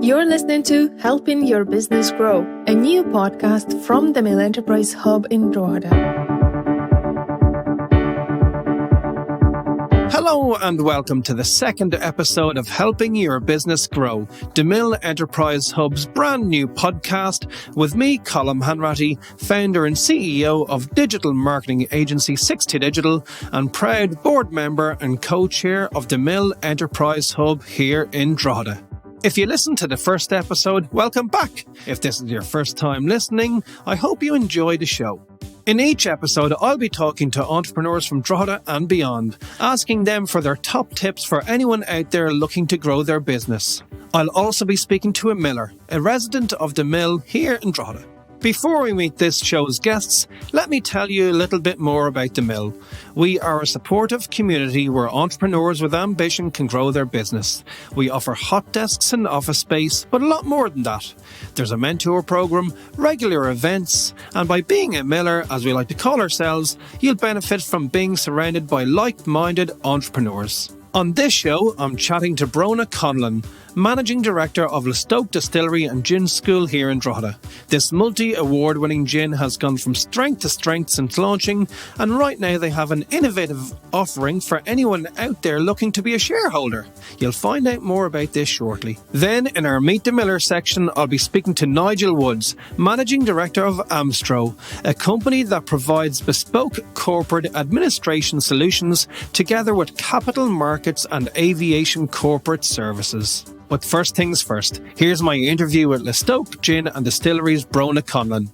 You're listening to Helping Your Business Grow, a new podcast from the Mill Enterprise Hub in Drogheda. Hello and welcome to the second episode of Helping Your Business Grow, the Mill Enterprise Hub's brand new podcast with me, Colm Hanratty, founder and CEO of digital marketing agency 60 Digital and proud board member and co-chair of the Mill Enterprise Hub here in Drogheda. If you listened to the first episode, welcome back. If this is your first time listening, I hope you enjoy the show. In each episode, I'll be talking to entrepreneurs from Drogheda and beyond, asking them for their top tips for anyone out there looking to grow their business. I'll also be speaking to a miller, a resident of the mill here in Drogheda. Before we meet this show's guests, let me tell you a little bit more about the mill. We are a supportive community where entrepreneurs with ambition can grow their business. We offer hot desks and office space, but a lot more than that. There's a mentor program, regular events, and by being a miller, as we like to call ourselves, you'll benefit from being surrounded by like-minded entrepreneurs. On this show, I'm chatting to Bronagh Conlon, Managing Director of Listoke Distillery and Gin School here in Drogheda. This multi-award-winning gin has gone from strength to strength since launching, and right now they have an innovative offering for anyone out there looking to be a shareholder. You'll find out more about this shortly. Then, in our Meet the Miller section, I'll be speaking to Nigel Woods, Managing Director of Amstrow, a company that provides bespoke corporate administration solutions together with capital markets and aviation corporate services. But first things first, here's my interview with Listoke Gin and Distillery's Bronagh Conlon.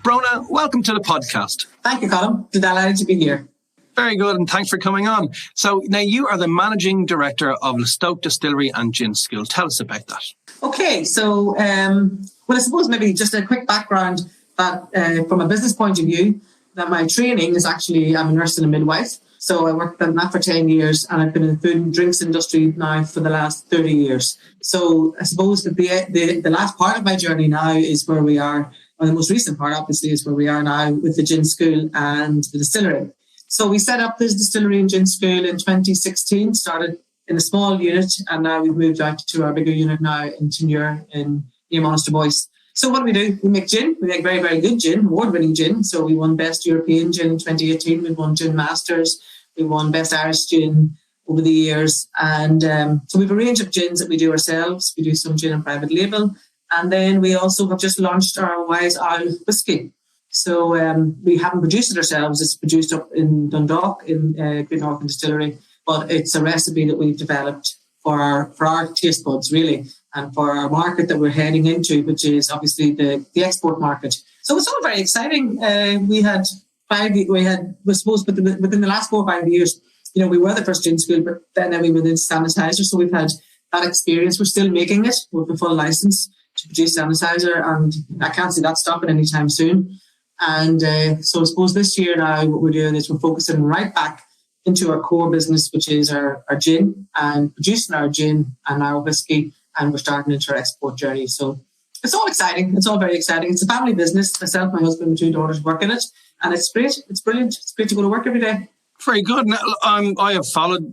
Bronagh, welcome to the podcast. Thank you, Colm. Delighted to be here. Very good, and thanks for coming on. So now you are the Managing Director of Listoke Distillery and Gin School. Tell us about that. Okay, so I suppose maybe just a quick background that from a business point of view, that my training is actually, I'm a nurse and a midwife. So I worked on that for 10 years and I've been in the food and drinks industry now for the last 30 years. So I suppose that the last part of my journey now is where we are, or the most recent part obviously is where we are now with the Gin School and the distillery. So we set up this distillery and Gin School in 2016, started in a small unit and now we've moved out to our bigger unit now in Tenure in near Monasterboice. So what do? We make gin. We make very, very good gin, award-winning gin. So we won Best European Gin in 2018. We won Gin Masters. We won Best Irish Gin over the years. And so we have a range of gins that we do ourselves. We do some gin and private label. And then we also have just launched our Wise Owl whiskey. So we haven't produced it ourselves. It's produced up in Dundalk in Great Northern Distillery. But it's a recipe that we've developed for our taste buds, really, and for our market that we're heading into, which is obviously the export market. So it's all very exciting. Within the last 4 or 5 years, we were the first gin school, but then we went into Sanitizer. So we've had that experience. We're still making it with a full license to produce Sanitizer, and I can't see that stopping anytime soon. And so I suppose this year now, what we're doing is we're focusing right back into our core business, which is our gin and producing our gin and our whiskey, and we're starting into our export journey. So it's all exciting. It's all very exciting. It's a family business. Myself, my husband, my 2 daughters work in it, and it's great. It's brilliant. It's great to go to work every day. Very good. Now, I have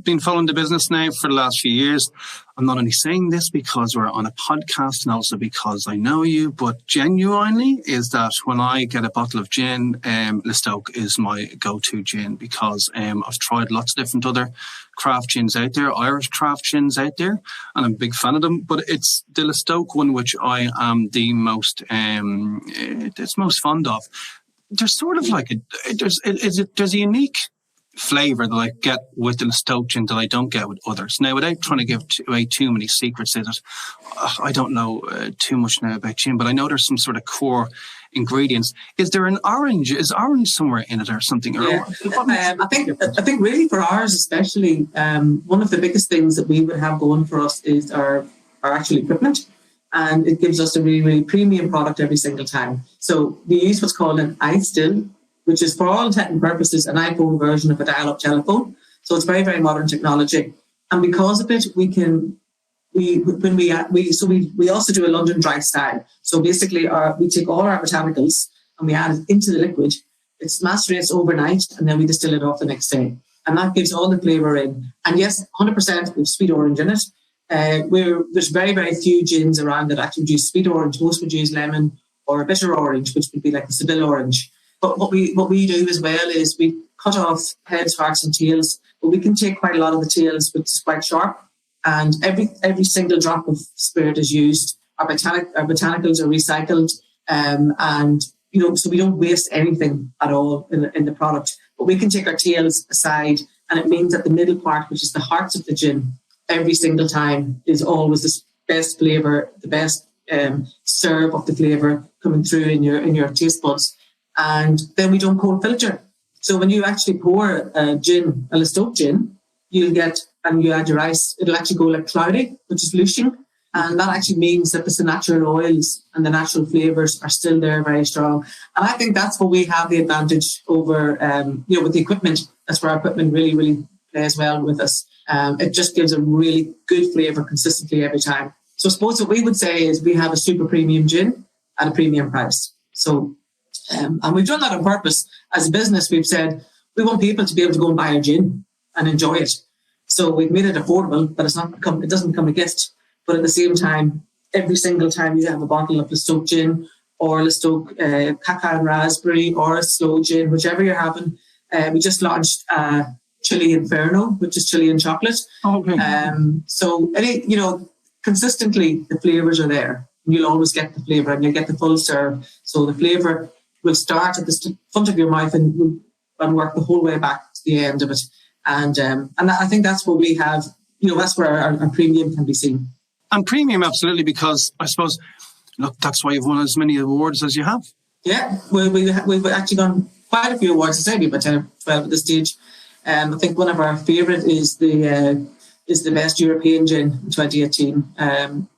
been following the business now for the last few years. I'm not only saying this because we're on a podcast and also because I know you, but genuinely is that when I get a bottle of gin, Listoke is my go-to gin because I've tried lots of different other craft gins out there, Irish craft gins out there, and I'm a big fan of them. But it's the Listoke one which I am the most fond of. There's sort of like there's a unique flavour that I get with the Listoke gin that I don't get with others. Now, without trying to give away too many secrets, I don't know too much now about gin, but I know there's some sort of core ingredients. Is there an orange? Is orange somewhere in it or something? Yeah. I think really for ours especially, one of the biggest things that we would have going for us is our actual equipment. And it gives us a really, really premium product every single time. So we use what's called an iStill, which is for all intent and purposes an iPhone version of a dial-up telephone. So it's very, very modern technology. And because of it, we also do a London dry style. So basically we take all our botanicals and we add it into the liquid. It's macerates overnight and then we distill it off the next day. And that gives all the flavour in. And yes, 100% with sweet orange in it. There's very, very few gins around that actually use sweet orange. Most would use lemon or a bitter orange, which would be like a Seville orange. But what we do as well is we cut off heads, hearts and tails, but we can take quite a lot of the tails, which is quite sharp. And every single drop of spirit is used. Our botanicals are recycled, and so we don't waste anything at all in the product. But we can take our tails aside, and it means that the middle part, which is the hearts of the gin, every single time is always the best flavour, the best serve of the flavour coming through in your taste buds. And then we don't cold filter. So when you actually pour a Listoke gin, you'll get, and you add your ice, it'll actually go like cloudy, which is lushing. And that actually means that the natural oils and the natural flavours are still there, very strong. And I think that's where we have the advantage over, with the equipment. That's where our equipment really, really plays well with us. It just gives a really good flavour consistently every time. So I suppose what we would say is we have a super premium gin at a premium price. So, and we've done that on purpose. As a business, we've said we want people to be able to go and buy a gin and enjoy it. So we've made it affordable, but it doesn't become a gift. But at the same time, every single time you have a bottle of Listoke gin or Listoke cacao and raspberry or a slow gin, whichever you're having, we just launched Chili Inferno, which is chili and chocolate. Okay. So consistently the flavours are there. You'll always get the flavour, and you'll get the full serve. So the flavour will start at the front of your mouth and work the whole way back to the end of it. And I think that's what we have. That's where our premium can be seen. And premium, absolutely, because I suppose, look, that's why you've won as many awards as you have. Yeah, we've actually done quite a few awards. I say we about 10 or 12 at this stage. I think one of our favourite is the Best European Gin in 2018.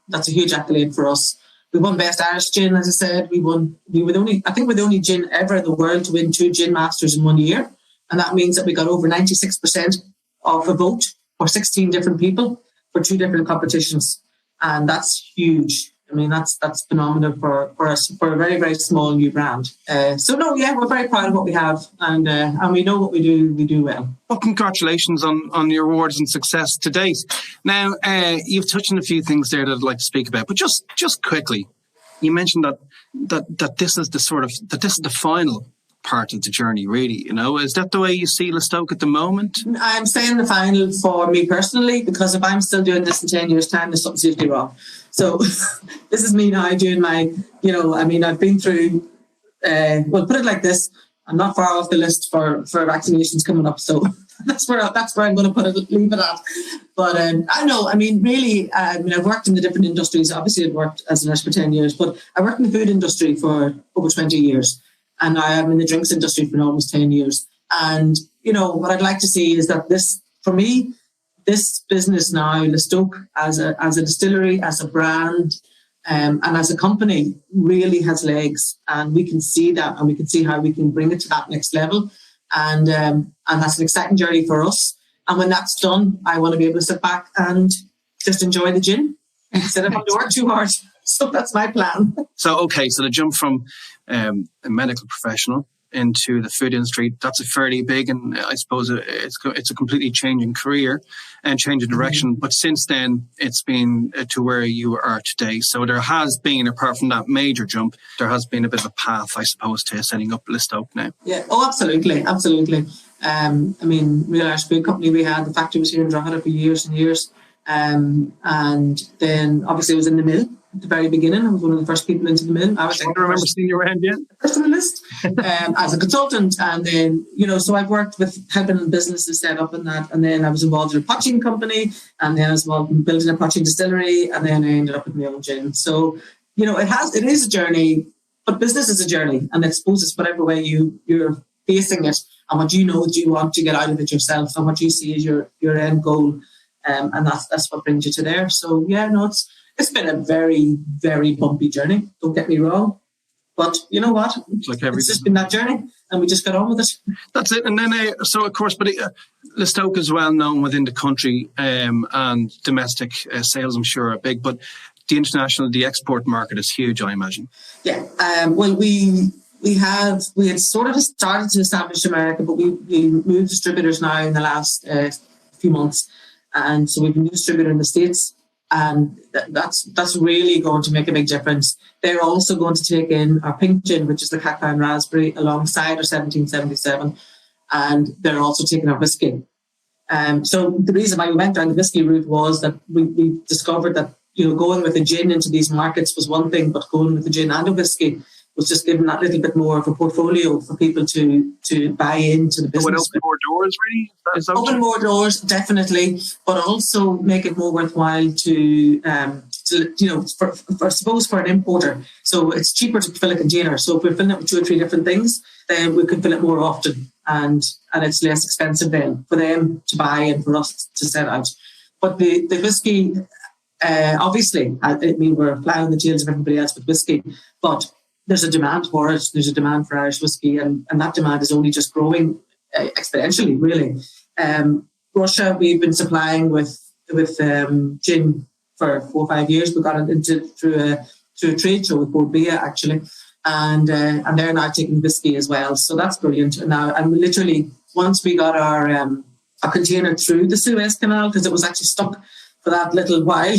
That's a huge accolade for us. We won Best Irish Gin, as I said. We're the only gin ever in the world to win 2 Gin Masters in 1 year. And that means that we got over 96% of a vote for 16 different people for 2 different competitions. And that's huge. I mean, that's phenomenal for us, for a very, very small new brand. We're very proud of what we have, and we know what we do well. Well, congratulations on your awards and success to date. Now, you've touched on a few things there that I'd like to speak about, but just quickly, you mentioned that this is the final part of the journey, really. Is that the way you see Listoke at the moment? I'm saying the final for me personally, because if I'm still doing this in 10 years' time, there's something seriously wrong. So this is me now doing my, I've been through, put it like this, I'm not far off the list for vaccinations coming up. So that's where I'm going to leave it at. But I've worked in the different industries. Obviously, I've worked as a nurse for 10 years, but I worked in the food industry for over 20 years. And I am in the drinks industry for almost 10 years. And, what I'd like to see is that this business now, Listoke, as a distillery, as a brand, and as a company, really has legs. And we can see that, and we can see how we can bring it to that next level. And that's an exciting journey for us. And when that's done, I want to be able to sit back and just enjoy the gin instead of having to work too hard. So that's my plan. So the jump from a medical professional into the food industry, that's a fairly big, and I suppose it's a completely changing career and changing direction. Mm-hmm. But since then, it's been to where you are today. So there has been, apart from that major jump, there has been a bit of a path, I suppose, to setting up Listoke now. Yeah, absolutely. Real Irish Food Company, we had the factory was here in Drogheda for years and years. And then obviously I was in the mill at the very beginning. I was one of the first people into the mill. I remember seeing you around, yeah. First on the list as a consultant. And then, so I've worked with helping businesses set up in that. And then I was involved in a poaching company. And then I was involved in building a poaching distillery. And then I ended up with my own gin. So, it is a journey, but business is a journey. And I suppose it's whatever way you're facing it and what you want to get out of it yourself and what you see as your end goal. And that's what brings you to there. So it's been a very, very bumpy journey. Don't get me wrong, but you know what? It's just been that journey, and we just got on with it. That's it. And then, Listoke is well known within the country, and domestic sales, I'm sure, are big. But the export market is huge, I imagine. Yeah. We had sort of started to establish America, but we moved distributors now in the last few months. And so we've been a distributor in the States And that's really going to make a big difference. They're also going to take in our pink gin, which is the cacao and raspberry, alongside our 1777. And they're also taking our whiskey. So the reason why we went down the whiskey route was that we discovered that, going with a gin into these markets was one thing, but going with a gin and a whiskey was just giving that little bit more of a portfolio for people to buy into the business. Would open more doors, really? Open more doors, definitely, but also make it more worthwhile to I suppose for an importer. So it's cheaper to fill a container. So if we're filling it with 2 or 3 different things, then we can fill it more often, and it's less expensive then for them to buy and for us to set out. But the whiskey, obviously, we're flying the tails of everybody else with whiskey, but there's a demand for it. There's a demand for Irish whiskey, and that demand is only just growing exponentially, really. Russia, we've been supplying with gin for 4 or 5 years. We got it into through a trade show with Bia, actually, and they're now taking whiskey as well. So that's brilliant. And literally, once we got our container through the Suez Canal, because it was actually stuck for that little while.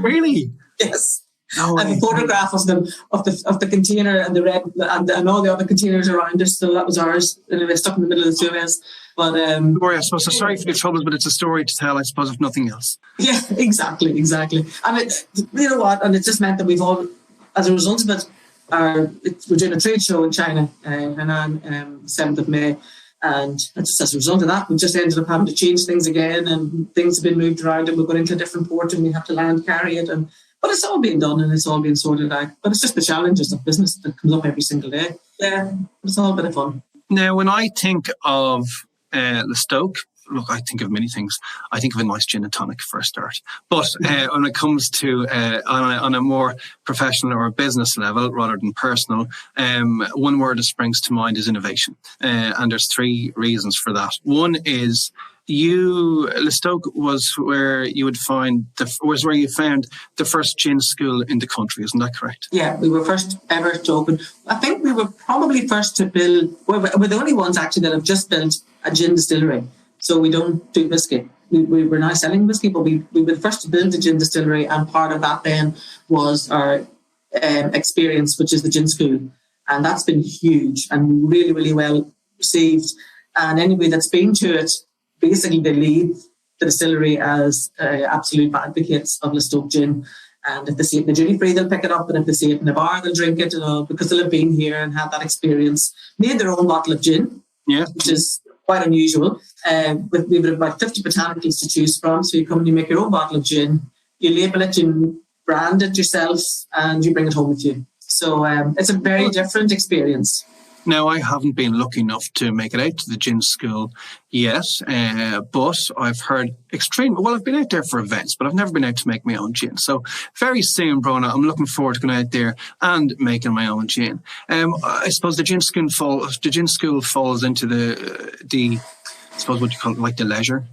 Really? Yes. No I have a photograph of the container and the red and all the other containers around us. So that was ours. Anyway, stuck in the middle of the Suez. But I suppose, sorry for the troubles, but it's a story to tell, I suppose, if nothing else. Yeah, exactly. And you know what? And it just meant that we've all, as a result of it, we're doing a trade show in China on 7th of May. And just as a result of that, we just ended up having to change things again, and things have been moved around, and we're going into a different port, and we have to land carry it. But it's all being done, and it's all being sorted out. But it's just the challenges of business that comes up every single day. Yeah, it's all a bit of fun. Now, when I think of Listoke, look, I think of many things. I think of a nice gin and tonic for a start. But when it comes to on a more professional or business level rather than personal, one word that springs to mind is innovation. And there's 3 reasons for that. One is Listoke was where you found the first gin school in the country, isn't that correct? Yeah, we were first ever to open. I think we were probably first to build. We're the only ones actually that have just built a gin distillery. So we don't do whiskey. We were now selling whiskey, but we were the first to build a gin distillery, and part of that then was our experience, which is the gin school, and that's been huge and really, really well received. And anybody that's been to it, basically they leave the distillery as absolute advocates of Listoke gin. And if they see it in the duty free, they'll pick it up, and if they see it in the bar, they'll drink it, because they'll have been here and had that experience. Made their own bottle of gin, which is quite unusual. We've about 50 botanicals to choose from. So you come and you make your own bottle of gin, you label it, you brand it yourself, and you bring it home with you. So it's a very different experience. Now, I haven't been lucky enough to make it out to the gin school yet, but I've heard I've been out there for events, but I've never been out to make my own gin. So very soon, Bronagh, I'm looking forward to going out there and making my own gin. I suppose the gin school falls into the I suppose what you call it, like the leisure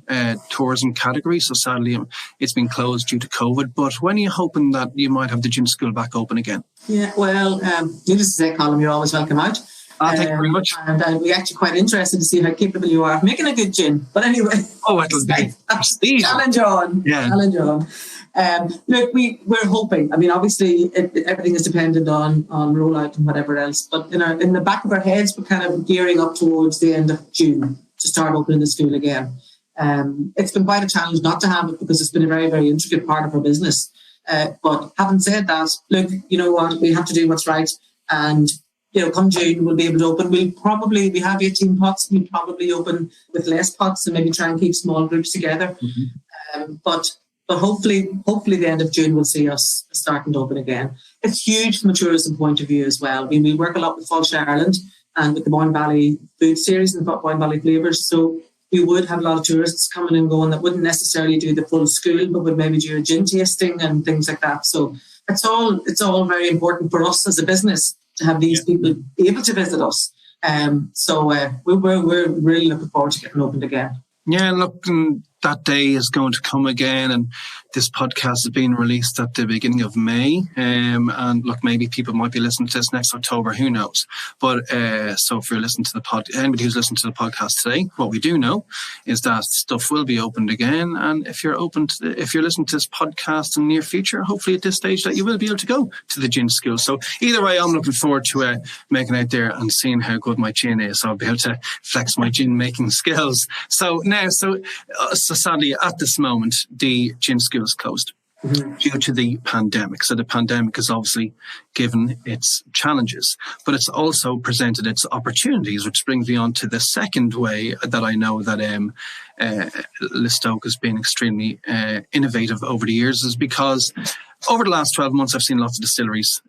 tourism category. So sadly, it's been closed due to COVID. But when are you hoping that you might have the gin school back open again? Yeah, well, needless to say, Colm, you're always welcome out. Thank you very much. And we're actually quite interested to see how capable you are of making a good gin. But anyway, it'll be challenge on. Yeah. Challenge on. Look, we're hoping. I mean, obviously, everything is dependent on rollout and whatever else. But in the back of our heads, we're kind of gearing up towards the end of June to start opening the school again. It's been quite a challenge not to have it, because it's been a very, very intricate part of our business. But having said that, look, you know what? We have to do what's right, and come June, we'll be able to open. We have 18 pots. We'll probably open with less pots and maybe try and keep small groups together. Mm-hmm. But hopefully the end of June will see us starting to open again. It's huge from a tourism point of view as well. I mean, we work a lot with Falls Ireland and with the Boyne Valley Food Series and the Boyne Valley Flavours. So we would have a lot of tourists coming and going that wouldn't necessarily do the full school, but would maybe do a gin tasting and things like that. So it's all very important for us as a business to have these people able to visit us. So we're really looking forward to getting opened again. Yeah, look, that day is going to come again, and this podcast is being released at the beginning of May. And look, maybe people might be listening to this next October, who knows? But so if you're listening to anybody who's listening to the podcast today, what we do know is that stuff will be opened again. And if you're listening to this podcast in the near future, hopefully at this stage that you will be able to go to the gin school. So either way, I'm looking forward to making out there and seeing how good my gin is. So I'll be able to flex my gin making skills. So sadly, at this moment, the gin school is closed due to the pandemic. So the pandemic has obviously given its challenges, but it's also presented its opportunities, which brings me on to the second way that I know that Listoke has been extremely innovative over the years, is because over the last 12 months, I've seen lots of distilleries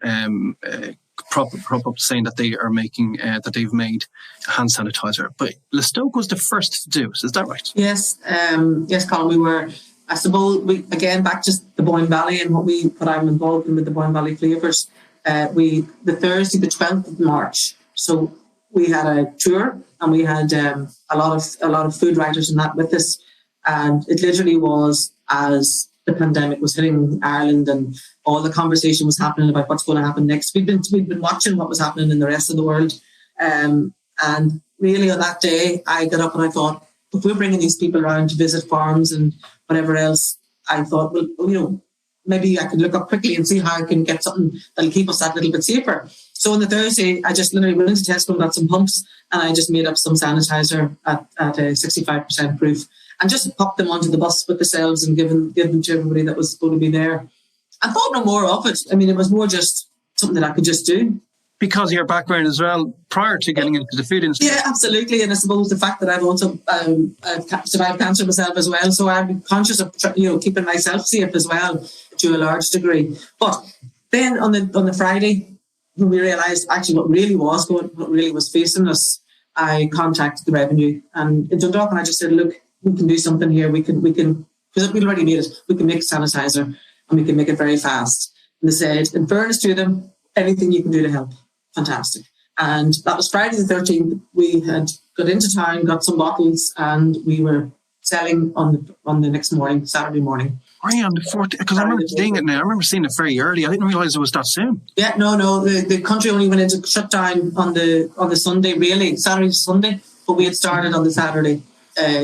prop up saying that they are making that they've made hand sanitizer, but Listoke was the first to do it. Is that right? Yes, Colm. We were, I suppose, back to the Boyne Valley and what I'm involved in with the Boyne Valley Flavours. The Thursday, the 12th of March. So we had a tour, and we had a lot of food writers and that with us, and it literally was as the pandemic was hitting Ireland and all the conversation was happening about what's going to happen next. We'd been watching what was happening in the rest of the world. And really on that day, I got up and I thought, if we're bringing these people around to visit farms and whatever else, I thought, well, maybe I could look up quickly and see how I can get something that'll keep us that little bit safer. So on the Thursday, I just literally went into Tesco and got some pumps, and I just made up some sanitizer at a 65% proof, and just popped them onto the bus with the shelves and give them to everybody that was going to be there. I thought no more of it. I mean, it was more just something that I could just do. Because of your background as well, prior to getting into the food industry. Yeah, absolutely. And I suppose the fact that I've also survived cancer myself as well, so I'm conscious of keeping myself safe as well to a large degree. But then on the Friday, when we realised actually what really was facing us, I contacted the revenue and in Dundalk, and I just said, look, we can do something here. We can because we already made it. We can make sanitizer and we can make it very fast. And they said, in fairness to them, anything you can do to help, fantastic. And that was Friday the 13th. We had got into town, got some bottles, and we were selling on the next morning, Saturday morning. Are you on the 14th? Because I remember seeing it now. I remember seeing it very early. I didn't realise it was that soon. Yeah, no. The country only went into shutdown on the Sunday, really, Saturday to Sunday. But we had started on the Saturday,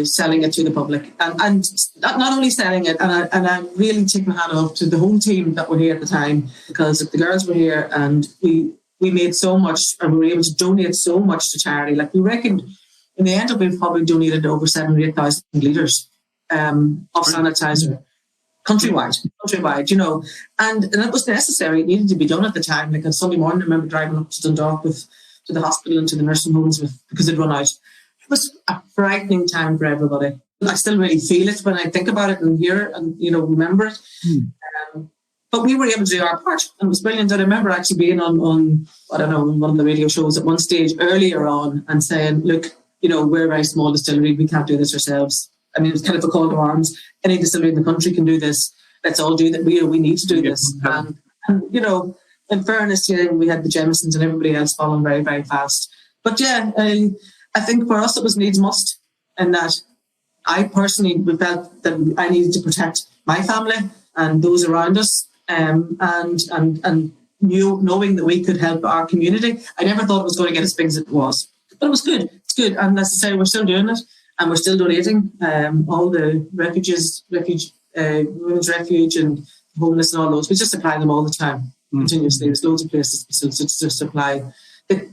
selling it to the public, and not only selling it. And I'm really taking my hat off to the whole team that were here at the time, because the girls were here, and we made so much, and we were able to donate so much to charity. Like, we reckoned in the end of it, we probably donated over 7,000 or 8,000 litres of sanitizer. Countrywide, and it was necessary. It needed to be done at the time. Like on Sunday morning, I remember driving up to Dundalk to the hospital and to the nursing homes because they'd run out. It was a frightening time for everybody. I still really feel it when I think about it and hear it and, remember it. But we were able to do our part, and it was brilliant. I remember actually being on I don't know, one of the radio shows at one stage earlier on and saying, look, we're a very small distillery. We can't do this ourselves. I mean, it was kind of a call to arms. Any distillery in the country can do this. Let's all do that. We need to do this. And in fairness, we had the Jamesons and everybody else following very, very fast. But yeah, I think for us it was needs must, and that I personally felt that I needed to protect my family and those around us, and knowing that we could help our community. I never thought it was going to get as big as it was, but it was good. It's good, and as I say, we're still doing it. And we're still donating all the women's refuge and homeless and all those. We just supply them all the time, continuously. There's loads of places to supply.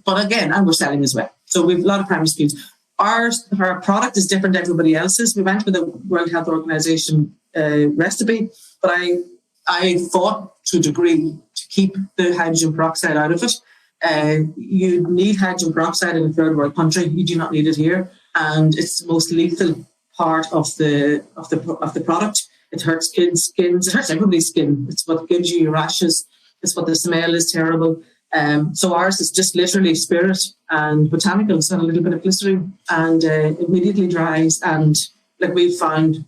But again, and we're selling as well. So we have a lot of primary schools. Our product is different to everybody else's. We went with the World Health Organization recipe, but I fought to a degree to keep the hydrogen peroxide out of it. You need hydrogen peroxide in a third world country. You do not need it here. And it's the most lethal part of the product. It hurts kids' skins. It hurts everybody's skin. It's what gives you your rashes. It's what the smell is terrible. So ours is just literally spirit and botanicals and a little bit of glycerin, and it immediately dries. And like we've found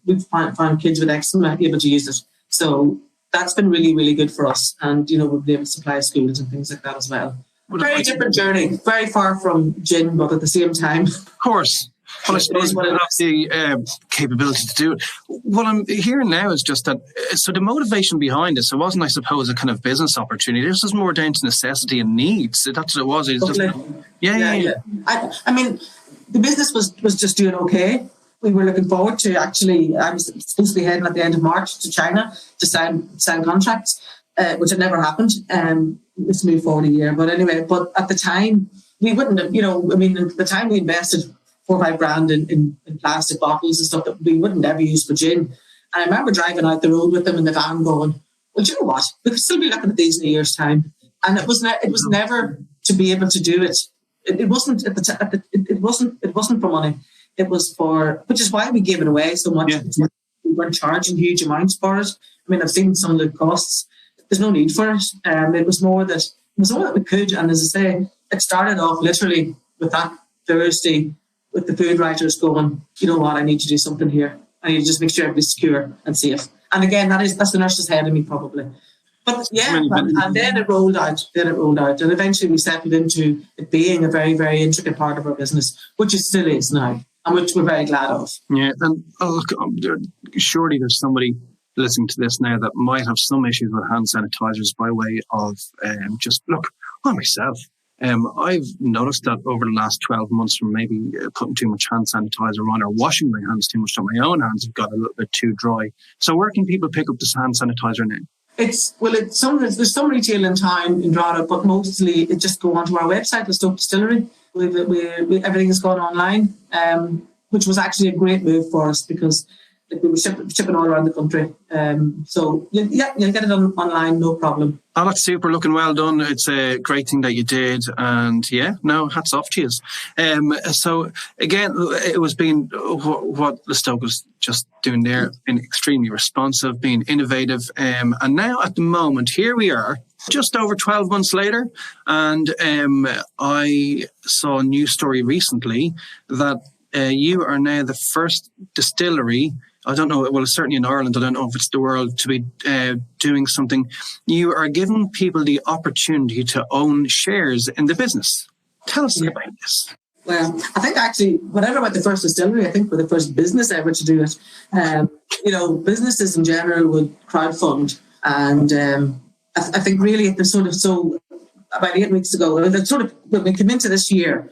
kids with eczema able to use it. So that's been really, really good for us. And we've been able to supply schools and things like that as well. Very different journey, very far from gin, but at the same time. Of course. Well, I suppose we have the capability to do it. What I'm hearing now is just that, so the motivation behind this, it wasn't, I suppose, a kind of business opportunity. This was more down to necessity and needs. That's what it was. It's just, yeah. I mean, the business was just doing okay. We were looking forward to actually, I was supposed to be heading at the end of March to China to sign contracts, which had never happened. Let's move forward a year. But anyway, at the time, we wouldn't have, at the time we invested 4 or 5 grand in plastic bottles and stuff that we wouldn't ever use for gin. And I remember driving out the road with them in the van going, well, do you know what? We could still be looking at these in a year's time. And it was never to be able to do it. It wasn't it wasn't for money. It was for, which is why we gave it away so much. Yeah. We weren't charging huge amounts for it. I mean, I've seen some of the costs. There's no need for it. It was more that we could. And as I say, it started off literally with that Thursday with the food writers going, you know what, I need to do something here. I need to just make sure everybody's secure and safe. And again, that's the nurse's head of me probably. But yeah, and then it rolled out. And eventually we settled into it being a very, very intricate part of our business, which it still is now, and which we're very glad of. Yeah, and look, surely there's somebody listening to this now that might have some issues with hand sanitizers by way of myself. I've noticed that over the last 12 months from maybe putting too much hand sanitizer on or washing my hands too much, so my own hands have got a little bit too dry. So where can people pick up this hand sanitizer now? There's some retail in town in Drogheda, but mostly it just go onto our website, Listoke Distillery. Everything has gone online, which was actually a great move for us because we were shipping all around the country. So you'll get it online, no problem. Oh, that's super. Looking well done. It's a great thing that you did. And hats off to you. So again, it was being what Listoke was just doing there, being extremely responsive, being innovative. And now at the moment, here we are, just over 12 months later. And I saw a news story recently that you are now the first distillery, I don't know, well, it's certainly in Ireland, I don't know if it's the world, to be doing something. You are giving people the opportunity to own shares in the business. Tell us about this. Well, I think actually, whatever about the first distillery, I think we're the first business ever to do it. Businesses in general would crowdfund. And I think really it was so about 8 weeks ago, when we came into this year,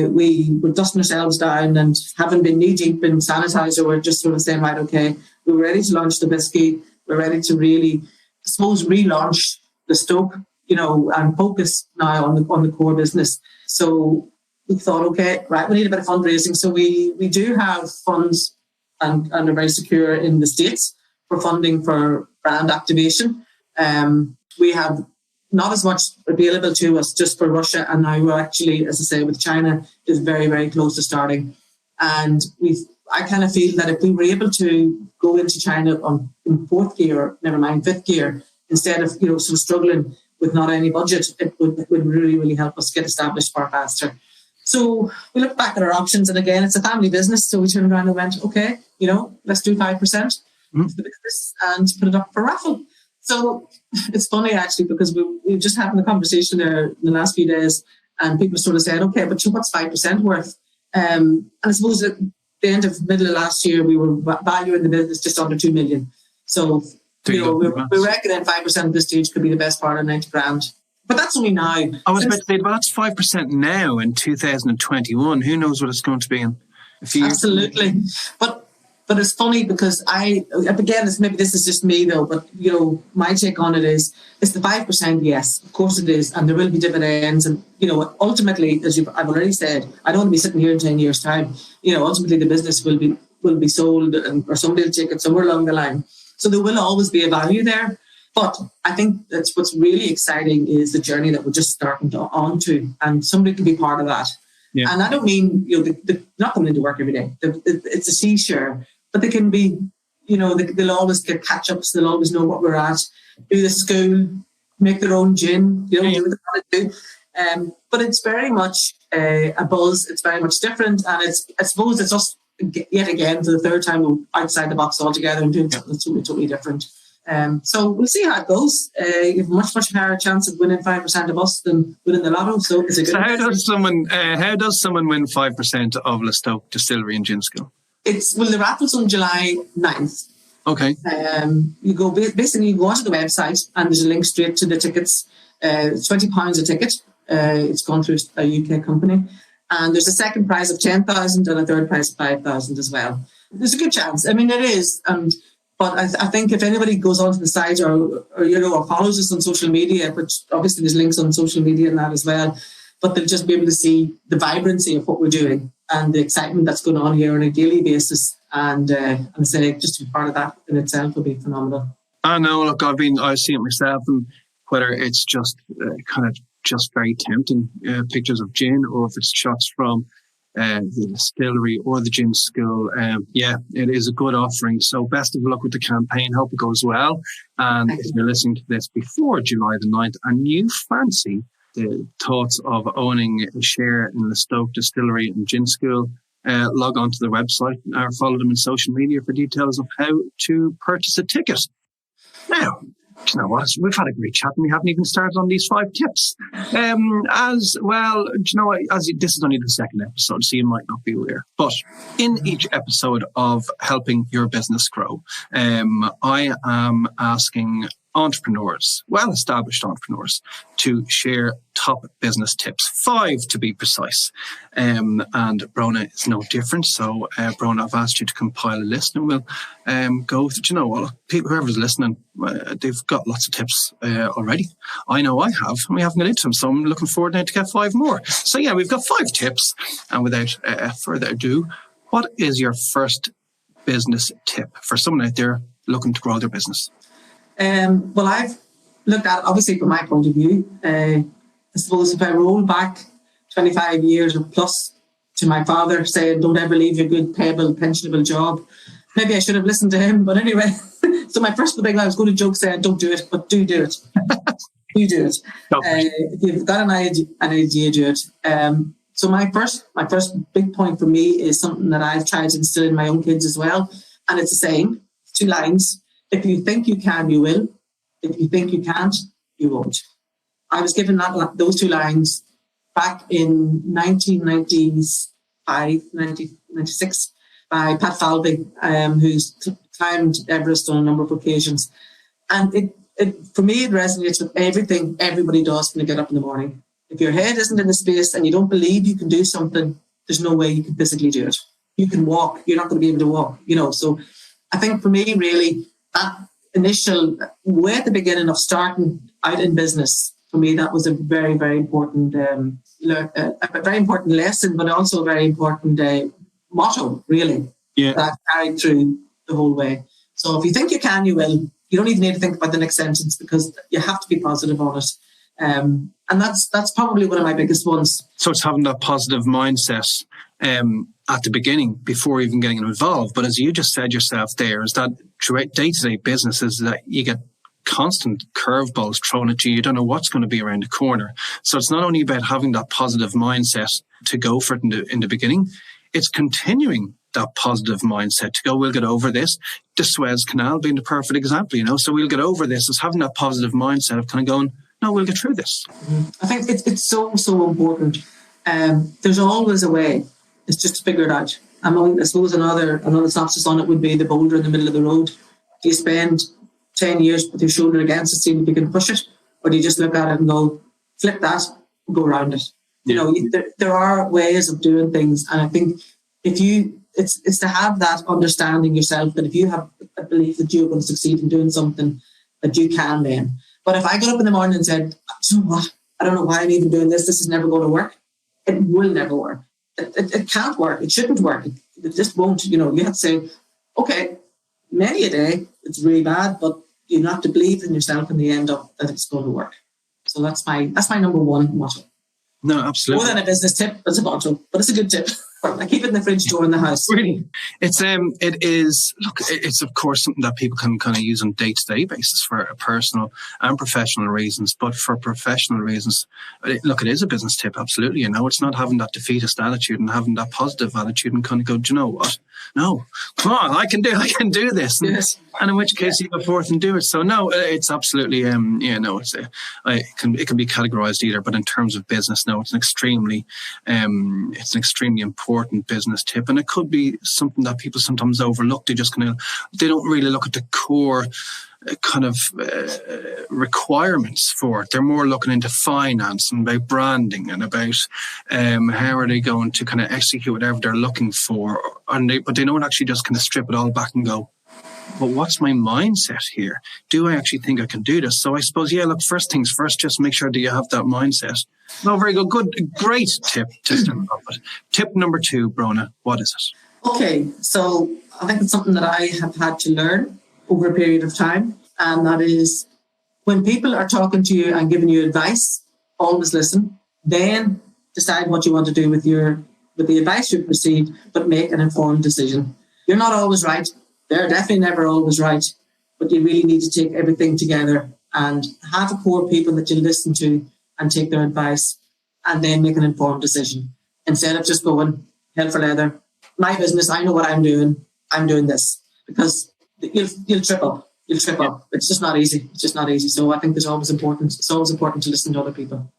we were dusting ourselves down and having been knee-deep in Sanitizer, we're just sort of saying, right, okay, we were ready to launch the whiskey. We're ready to really, I suppose, relaunch the Stoke, and focus now on the core business. So we thought, okay, right, we need a bit of fundraising. So we do have funds and are very secure in the States for funding for brand activation. We have not as much available to us just for Russia. And now we're actually, as I say, with China is very, very close to starting. And I kind of feel that if we were able to go into China in 4th gear, never mind 5th gear, instead of, sort of struggling with not any budget, it would really, really help us get established far faster. So we looked back at our options. And again, it's a family business. So we turned around and went, okay, let's do 5% of the business and put it up for raffle. So it's funny, actually, because we just having a conversation there in the last few days and people sort of said, okay, but what's 5% worth? And I suppose at the end of middle of last year, we were valuing the business just under 2 million. So, we're reckoning 5% at this stage could be the best part of 90 grand. But that's only now. I was about to say, well, that's 5% now in 2021. Who knows what it's going to be in a few years? Absolutely. But it's funny because maybe this is just me though, but my take on it is it's the 5%, yes, of course it is, and there will be dividends, and ultimately, as I've already said, I don't want to be sitting here in 10 years' time. Ultimately the business will be sold, or somebody will take it somewhere along the line. So there will always be a value there. But I think that's what's really exciting is the journey that we're just starting onto, and somebody can be part of that. Yeah. And I don't mean, they're not coming into work every day. It's a C-share, but they can be, they'll always get catch-ups. They'll always know what we're at, do the school, make their own gin, do what they want to do. But it's very much a buzz. It's very much different. And I suppose it's us, yet again, for the third time, outside the box altogether and doing something that's totally different. So we'll see how it goes. You have a much higher chance of winning 5% of us than winning the lotto. So it's a good. So how does someone win 5% of Listoke Distillery in gin school? The raffle's on July 9th. Okay. You go onto the website and there's a link straight to the tickets. It's £20 a ticket. It's gone through a UK company, and there's a second prize of 10,000 and a third prize of 5,000 as well. There's a good chance. I mean, it is, but I think if anybody goes onto the site or follows us on social media, which obviously there's links on social media and that as well, but they'll just be able to see the vibrancy of what we're doing and the excitement that's going on here on a daily basis, and say just to be part of that in itself will be phenomenal. I know. Look, I've seen it myself, and whether it's just just very tempting pictures of gin, or if it's shots from the distillery or the gin school, it is a good offering. So best of luck with the campaign. Hope it goes well. And if you're listening to this before July the 9th and you fancy the thoughts of owning a share in the Listoke Distillery and Gin School, log on to the website or follow them in social media for details of how to purchase a ticket. Now, you know what? We've had a great chat and we haven't even started on these 5 tips. As well, this is only the second episode, so you might not be aware. But in each episode of Helping Your Business Grow, I am asking entrepreneurs, well-established entrepreneurs, to share top business tips, 5 to be precise. And Bronagh is no different. So, Bronagh, I've asked you to compile a list and we'll go. Whoever's listening, they've got lots of tips already. I know I have, and we haven't got into them. So I'm looking forward now to get 5 more. So yeah, we've got 5 tips. And without further ado, what is your first business tip for someone out there looking to grow their business? Well, I've looked at, obviously from my point of view, I suppose if I roll back 25 years or plus to my father saying, don't ever leave your good, payable, pensionable job, maybe I should have listened to him. But anyway, so my first thing I was going to joke saying, don't do it, but do it. You do it. If you've got an idea, do it. So my first big point for me is something that I've tried to instill in my own kids as well. And it's the same, 2 lines. If you think you can, you will. If you think you can't, you won't. I was given those 2 lines back in 1995, 1996 by Pat Falvey, who's climbed Everest on a number of occasions. And it for me, it resonates with everything everybody does when they get up in the morning. If your head isn't in the space and you don't believe you can do something, there's no way you can physically do it. You can walk, you're not going to be able to walk, So I think for me, really, that initial, way at the beginning of starting out in business, for me, that was a very, very important, a very important lesson, but also a very important motto, really, that carried through the whole way. So if you think you can, you will. You don't even need to think about the next sentence because you have to be positive on it. And that's probably one of my biggest ones. So it's having that positive mindset at the beginning before even getting involved. But as you just said yourself there, is that day-to-day business is that you get constant curveballs thrown at you. You don't know what's going to be around the corner. So it's not only about having that positive mindset to go for it in the beginning, it's continuing that positive mindset to go, we'll get over this. The Suez Canal being the perfect example, so we'll get over this. It's having that positive mindset of kind of going, no, we'll get through this. I think it's so, so important. There's always a way. It's just to figure it out. I suppose another synopsis on it would be the boulder in the middle of the road. Do you spend 10 years with your shoulder against it, seeing if you can push it? Or do you just look at it and go, flip that, and go around it? Yeah. There are ways of doing things. And I think it's to have that understanding yourself that if you have a belief that you're going to succeed in doing something, that you can then. But if I got up in the morning and said, you know what, I don't know why I'm even doing this, this is never going to work, it will never work. It can't work. It shouldn't work. It just won't. You have to say, okay, many a day it's really bad, but you have to believe in yourself in the end of that it's going to work. So that's my number one motto. No, absolutely. More than a business tip, it's a motto, but it's a good tip. I keep it in the fridge door in the house. Really, it is. Look, it's of course something that people can kind of use on a day-to-day basis for personal and professional reasons. But for professional reasons, look, it is a business tip. Absolutely, it's not having that defeatist attitude and having that positive attitude and kind of go, do you know what? No, come on, I can do this. Yes. And in which case you go forth and do it. So no, it's absolutely, it can be categorized either. But in terms of business, no, it's an extremely important business tip, and it could be something that people sometimes overlook. They don't really look at the core kind of requirements for it. They're more looking into finance and about branding and about how are they going to kind of execute whatever they're looking for, but they don't actually just kind of strip it all back and go, but what's my mindset here? Do I actually think I can do this? So I suppose, look, first things first, just make sure that you have that mindset. No, very good. Great tip to start off with. Tip number 2, Bronagh, what is it? Okay, so I think it's something that I have had to learn over a period of time, and that is when people are talking to you and giving you advice, always listen, then decide what you want to do with the advice you've received, but make an informed decision. You're not always right. They're definitely never always right, but you really need to take everything together and have a core people that you listen to and take their advice and then make an informed decision instead of just going hell for leather. My business, I know what I'm doing this, because you'll trip up. It's just not easy. So I think it's always important to listen to other people.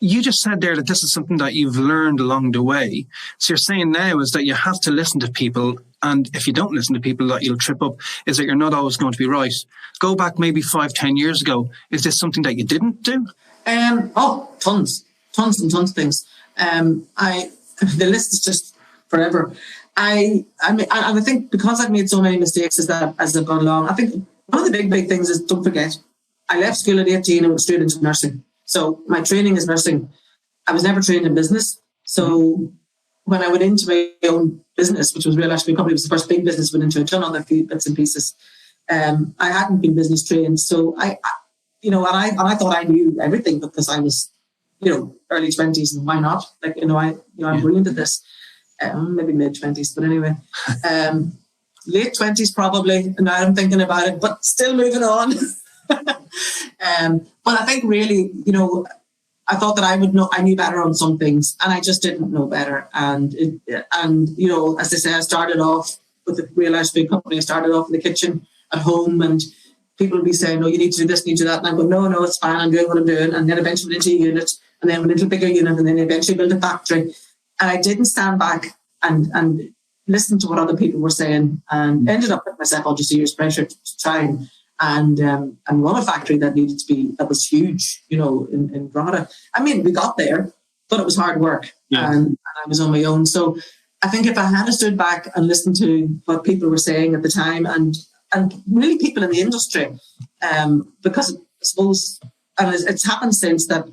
You just said there that this is something that you've learned along the way. So you're saying now is that you have to listen to people, and if you don't listen to people, that you'll trip up, is that you're not always going to be right. Go back maybe 5-10 years ago. Is this something that you didn't do? Tons of things. The list is just forever. I think because I've made so many mistakes as I've gone along, I think one of the big things is, don't forget, I left school at 18 and went straight into nursing. So my training is nursing. I was never trained in business. So when I went into my own business, which was Real Ashby Company, was the first big business I went into. I'd done other few bits and pieces. I hadn't been business trained. So I thought I knew everything because I was, early 20s, and why not? I'm brilliant at this. Maybe mid 20s, but anyway, late 20s probably. Now I'm thinking about it, but still moving on. But I think really, I thought that I knew better on some things, and I just didn't know better. And as I say, I started off with the Real Ashby Company. I started off in the kitchen at home, and people would be saying, "No, you need to do this, you need to do that." And I go, "No, it's fine. I'm doing what I'm doing." And then eventually went into a unit, and then went into a bigger unit, and then eventually built a factory. And I didn't stand back and listen to what other people were saying, and ended up putting myself under serious pressure to try and run a factory that was huge, in Drogheda. I mean, we got there, but it was hard work, and I was on my own. So I think if I had stood back and listened to what people were saying at the time, and really people in the industry, because I suppose, and it's happened since, that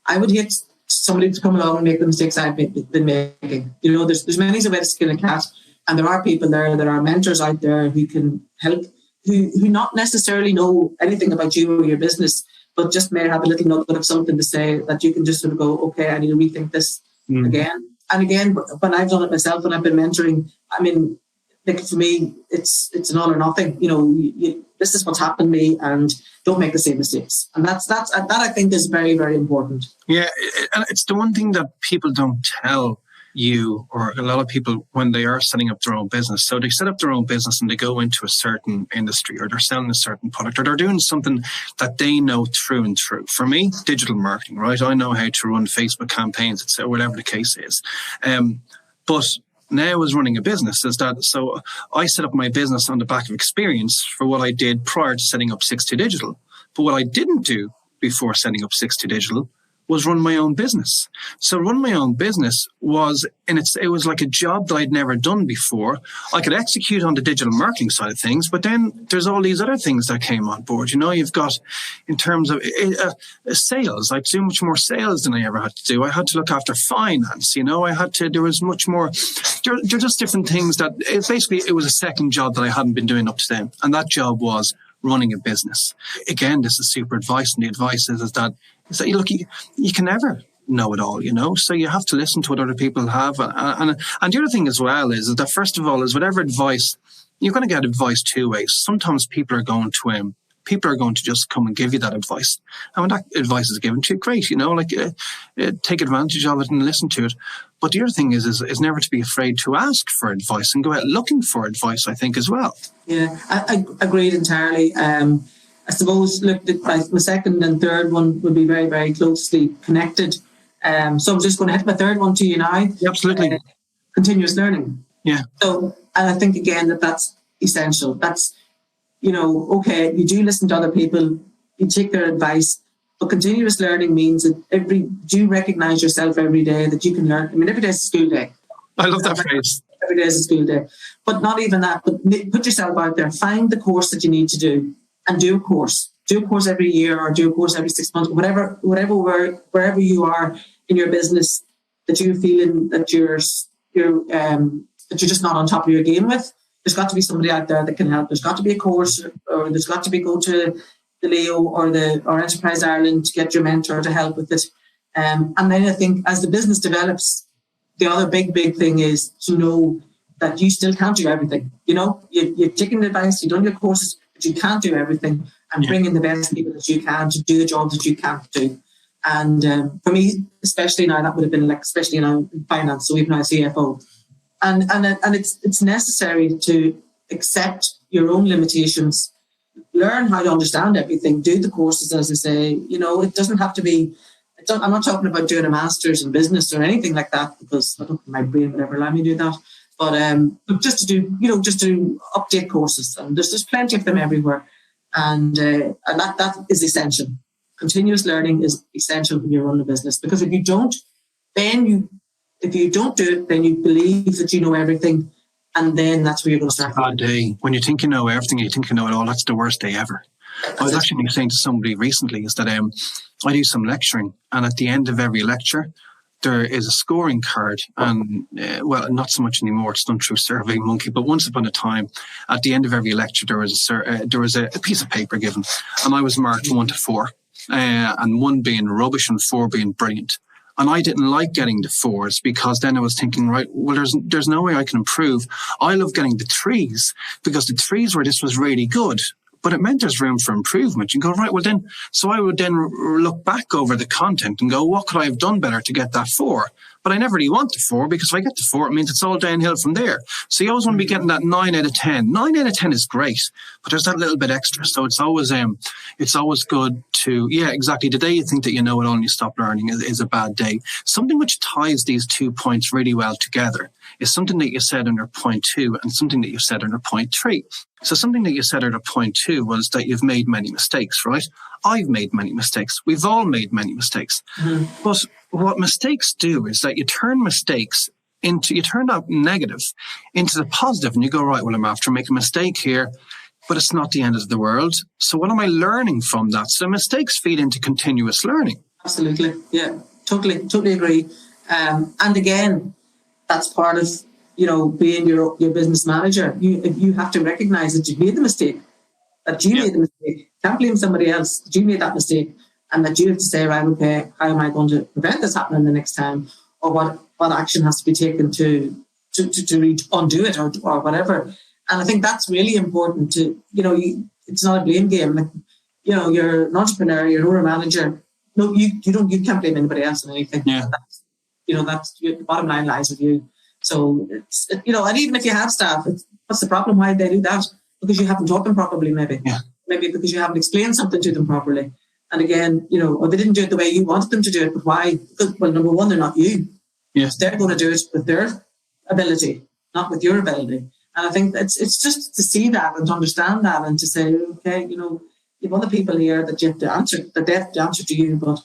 I would hate somebody to come along and make the mistakes I've been making. There's many ways to skin a cat, and there are people there are mentors out there who can help, who not necessarily know anything about you or your business, but just may have a little nugget of something to say that you can just sort of go, okay, I need to rethink this again. And again, when I've done it myself, when I've been mentoring, I mean, for me, it's an all or nothing. This is what's happened to me, and don't make the same mistakes. And that I think is very, very important. Yeah, and it's the one thing that people don't tell you, or a lot of people, when they are setting up their own business. So they set up their own business and they go into a certain industry, or they're selling a certain product, or they're doing something that they know through and through. For me, digital marketing, right? I know how to run Facebook campaigns, or whatever the case is. But now as running a business so I set up my business on the back of experience for what I did prior to setting up 62 Digital. But what I didn't do before setting up 62 Digital was run my own business. So run my own business it was like a job that I'd never done before. I could execute on the digital marketing side of things, but then there's all these other things that came on board. You've got, in terms of sales, I had to do much more sales than I ever had to do. I had to look after finance, there was much more, they're just different things that, it was a second job that I hadn't been doing up to then. And that job was running a business. Again, this is super advice, and the advice is that look, you can never know it all, so you have to listen to what other people have. And the other thing as well is that, first of all, is whatever advice, you're going to get advice two ways. Sometimes people are going to just come and give you that advice. And when that advice is given to you, great, take advantage of it and listen to it. But the other thing is never to be afraid to ask for advice and go out looking for advice, I think, as well. Yeah, I agreed entirely. I suppose, look, my second and third one would be very, very closely connected. So I'm just going to hit my third one to you now. Yeah, absolutely. Continuous learning. Yeah. So, and I think, again, that's essential. That's, okay, you do listen to other people, you take their advice, but continuous learning means that do recognise yourself every day that you can learn. I mean, every day is a school day. I love that phrase. Every day is a school day. But not even that, but put yourself out there, find the course that you need to do and do a course. Do a course every year or do a course every 6 months, wherever you are in your business that you're feeling that you're just not on top of your game with. There's got to be somebody out there that can help. There's got to be a course, or there's got to be go to the Leo or Enterprise Ireland to get your mentor to help with it. And then I think as the business develops, the other big thing is to know that you still can't do everything. You've taken the advice, you've done your courses, but you can't do everything, and bring in the best people that you can to do the job that you can't do. And for me, especially now, that would have been especially in finance, so we've now a CFO. And it's necessary to accept your own limitations, learn how to understand everything, do the courses, as I say. It doesn't have to be, I'm not talking about doing a master's in business or anything like that, because I don't think my brain would ever allow me to do that. But just to do update courses, and there's plenty of them everywhere. And that is essential. Continuous learning is essential when you run a business, because if you don't do it, then you believe that you know everything, and then that's where you're going to start. Bad day. When you think you know everything, you think you know it all, that's the worst day ever. I was actually saying to somebody recently is that I do some lecturing, and at the end of every lecture, there is a scoring card, and not so much anymore. It's done through SurveyMonkey, but once upon a time, at the end of every lecture, there was a piece of paper given, and I was marked 1 to 4, and 1 being rubbish and 4 being brilliant. And I didn't like getting the 4s, because then I was thinking, right, well, there's no way I can improve. I love getting the 3s, because the 3s were, this was really good. But it meant there's room for improvement. You go, right, well then, so I would then look back over the content and go, what could I have done better to get that 4? But I never really want the 4, because if I get the 4, it means it's all downhill from there. So you always want to be getting that 9 out of 10. 9 out of 10 is great, but there's that little bit extra. So it's always good to, yeah, exactly. The day you think that you know it all and you stop learning is a bad day. Something which ties these 2 points really well together is something that you said under point 2 and something that you said under point 3. So something that you said under point 2 was that you've made many mistakes, right? I've made many mistakes. We've all made many mistakes. Mm-hmm. But what mistakes do is that you turn that negative into the positive, and you go, right, well, I'm after making a mistake here, but it's not the end of the world. So what am I learning from that? So mistakes feed into continuous learning. Absolutely. Yeah, totally agree. And again, that's part of, being your business manager. You have to recognize that you made the mistake, made the mistake. Can't blame somebody else that you made that mistake, and that you have to say, right, okay, how am I going to prevent this happening the next time, or what action has to be taken to undo it, or whatever. And I think that's really important to, it's not a blame game. You're an entrepreneur, you're an owner manager. No, you can't blame anybody else on anything. Yeah. That's the bottom line lies with you. So it's, and even if you have staff, what's the problem? Why they do that? Because you haven't taught them properly, maybe. Yeah. Maybe because you haven't explained something to them properly. And again, or they didn't do it the way you wanted them to do it. But why? Because, well, number one, they're not you. Yes. They're going to do it with their ability, not with your ability. And I think it's just to see that and to understand that and to say, okay, you've other people here that you have to answer, that they have to answer to you, but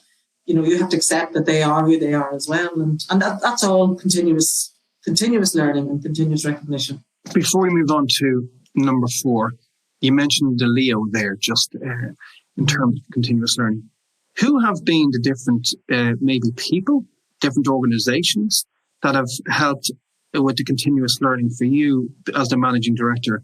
you have to accept that they are who they are as well. And that's all continuous learning and continuous recognition. Before we move on to number 4, you mentioned the Leo there, just in terms of continuous learning. Who have been the different maybe people, different organizations that have helped with the continuous learning for you as the managing director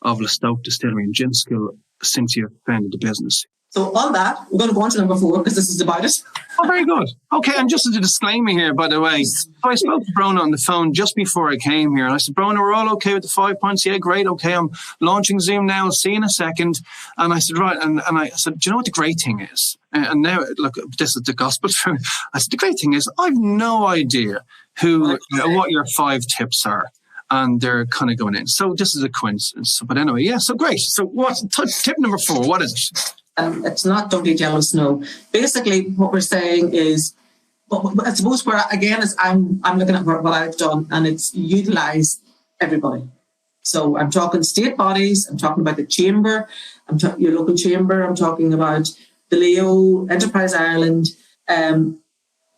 of Listoke Distillery and Gin School since you founded the business? So on that, we're going to go on to number 4 because this is about it. Oh, very good. Okay, and just as a disclaimer here, by the way, so I spoke to Bronagh on the phone just before I came here, and I said, Bronagh, we're all okay with the 5 points? Yeah, great, okay, I'm launching Zoom now, I'll see you in a second. And I said, right, and I said, do you know what the great thing is? And now, look, this is the gospel for me. I said, the great thing is, I've no idea what your 5 tips are. And they're kind of going in. So this is a coincidence. But anyway, yeah, so great. So what tip number 4, what is it? It's not don't eat yellow snow. Basically, what we're saying is, I suppose where again is I'm looking at what I've done, and it's utilise everybody. So I'm talking state bodies. I'm talking about the chamber. Your local chamber. I'm talking about the Leo, Enterprise Ireland,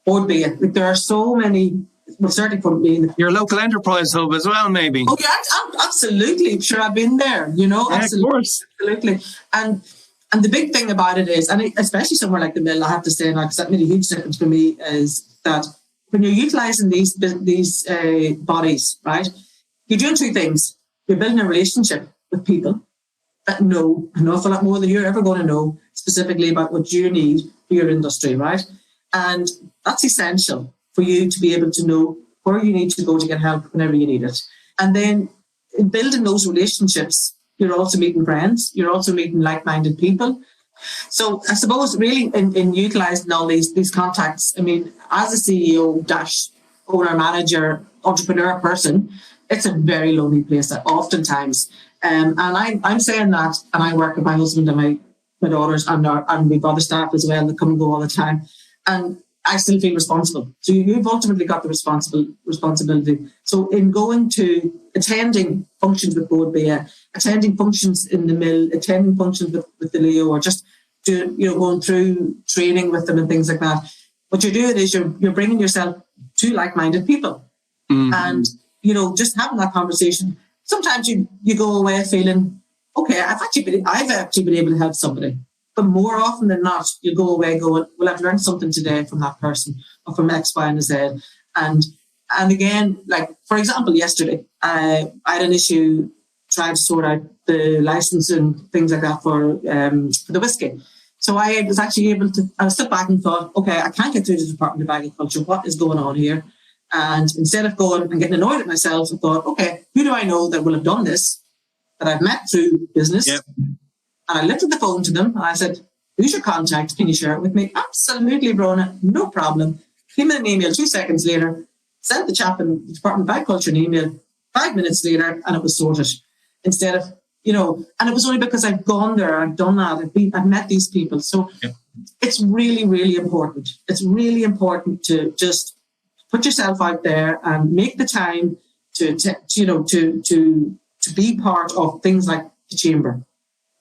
Bord Bia. Like there are so many. Well, certainly for me, your local enterprise hub as well, maybe. Oh yeah, absolutely. I'm sure I've been there. You know, yeah, absolutely, of course. Absolutely, And the big thing about it is, and especially somewhere like the Mill, I have to say, because that made a huge difference for me, is that when you're utilising these bodies, right, you're doing 2 things. You're building a relationship with people that know an awful lot more than you're ever going to know specifically about what you need for your industry, right? And that's essential for you to be able to know where you need to go to get help whenever you need it. And then in building those relationships, you're also meeting friends. You're also meeting like-minded people. So I suppose really in utilising all these contacts, I mean, as a CEO / owner, manager, entrepreneur person, it's a very lonely place oftentimes. And I'm saying that, and I work with my husband and my daughters and we've other staff as well that come and go all the time. And I still feel responsible. So you've ultimately got the responsibility. So in going to attending functions with Bord Bia, attending functions in the Mill, attending functions with the Leo, or just going through training with them and things like that, what you're doing is you're bringing yourself to like-minded people. Mm-hmm. And, just having that conversation. Sometimes you go away feeling, okay, I've actually been able to help somebody. But more often than not, you go away going, well, I've learned something today from that person or from X, Y, and Z. And again, like, for example, yesterday, I had an issue trying to sort out the license and things like that for the whiskey. So I was actually able to, I stood back and thought, okay, I can't get through to the Department of Agriculture. What is going on here? And instead of going and getting annoyed at myself, I thought, okay, who do I know that will have done this, that I've met through business? Yep. And I lifted the phone to them and I said, who's your contact? Can you share it with me? Absolutely, Bronagh, no problem. Came in an email 2 seconds later, sent the chap in the Department of Agriculture an email 5 minutes later, and it was sorted. Instead of, and it was only because I've gone there, I've done that, I've met these people. So It's really, really important. It's really important to just put yourself out there and make the time to be part of things like the chamber.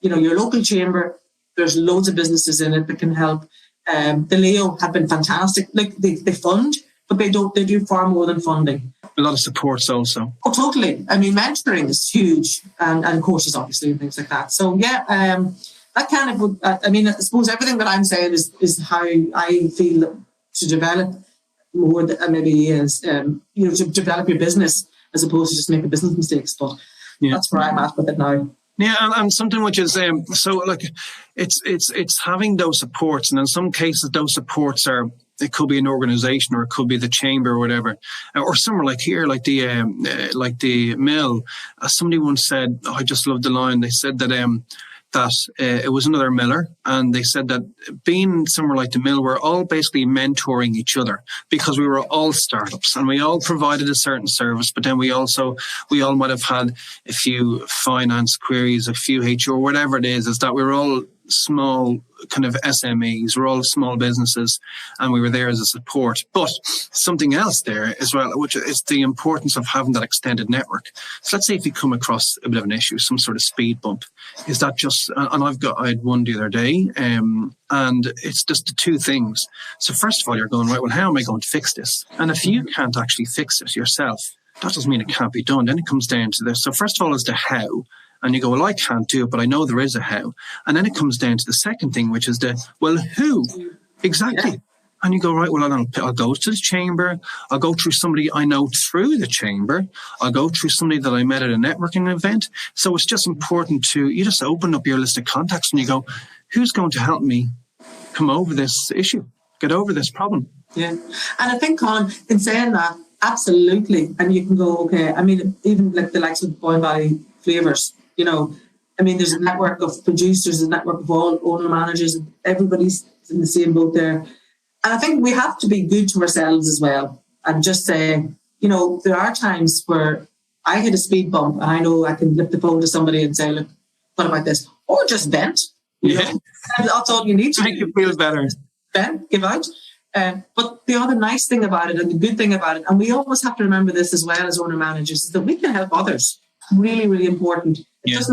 Your local chamber, there's loads of businesses in it that can help. The Leo have been fantastic. Like they fund, but they do far more than funding. A lot of supports also. Oh, totally. I mean, mentoring is huge, and courses obviously and things like that. So that kind of would. I mean, I suppose everything that I'm saying is how I feel to develop more. Maybe is to develop your business as opposed to just making business mistakes. But that's where I'm at with it now. Yeah, and something which is it's having those supports, and in some cases those supports are, it could be an organisation or it could be the chamber or whatever, or somewhere like here, like the Mill. Somebody once said, I just loved the line. They said that it was another miller, and they said that being somewhere like the Mill, we're all basically mentoring each other because we were all startups and we all provided a certain service, but then we all might have had a few finance queries, a few HR, whatever it is that we were all small kind of SMEs, we're all small businesses, and we were there as a support. But something else there as well, which is the importance of having that extended network. So let's say if you come across a bit of an issue, some sort of speed bump, is that just, and I had one the other day, and it's just the 2 things. So first of all, you're going, right, well, how am I going to fix this? And if you can't actually fix it yourself, that doesn't mean it can't be done. Then it comes down to this. So first of all is the how. And you go, well, I can't do it, but I know there is a how. And then it comes down to the second thing, which is the, well, who? Exactly. Yeah. And you go, right, well, I'll go to the chamber. I'll go through somebody I know through the chamber. I'll go through somebody that I met at a networking event. So it's just important you just open up your list of contacts and you go, who's going to help me come over this issue, get over this problem? Yeah. And I think, Colm, in saying that, absolutely. And you can go, okay, I mean, even like the likes of Boyne Valley Flavours, you know, I mean, there's a network of producers, a network of all owner managers, everybody's in the same boat there. And I think we have to be good to ourselves as well and just say, you know, there are times where I hit a speed bump and I know I can lift the phone to somebody and say, look, what about this? Or just vent. You know? That's all you need to make you feel better. Vent, give out. But the other nice thing about it and the good thing about it, and we always have to remember this as well as owner managers, is that we can help others. Really, really important. It's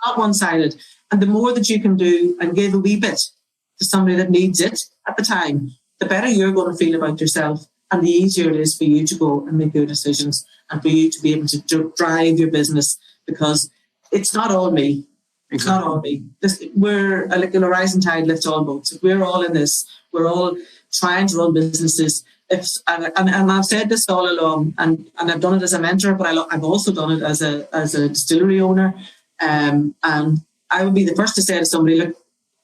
not one-sided. And the more that you can do and give a wee bit to somebody that needs it at the time, the better you're going to feel about yourself and the easier it is for you to go and make your decisions and for you to be able to drive your business, because it's not all me. It's not all me. We're like a rising tide lifts all boats. We're all in this. We're all trying to run businesses. And I've said this all along, and I've done it as a mentor, but I've also done it as a distillery owner. And I would be the first to say to somebody, look,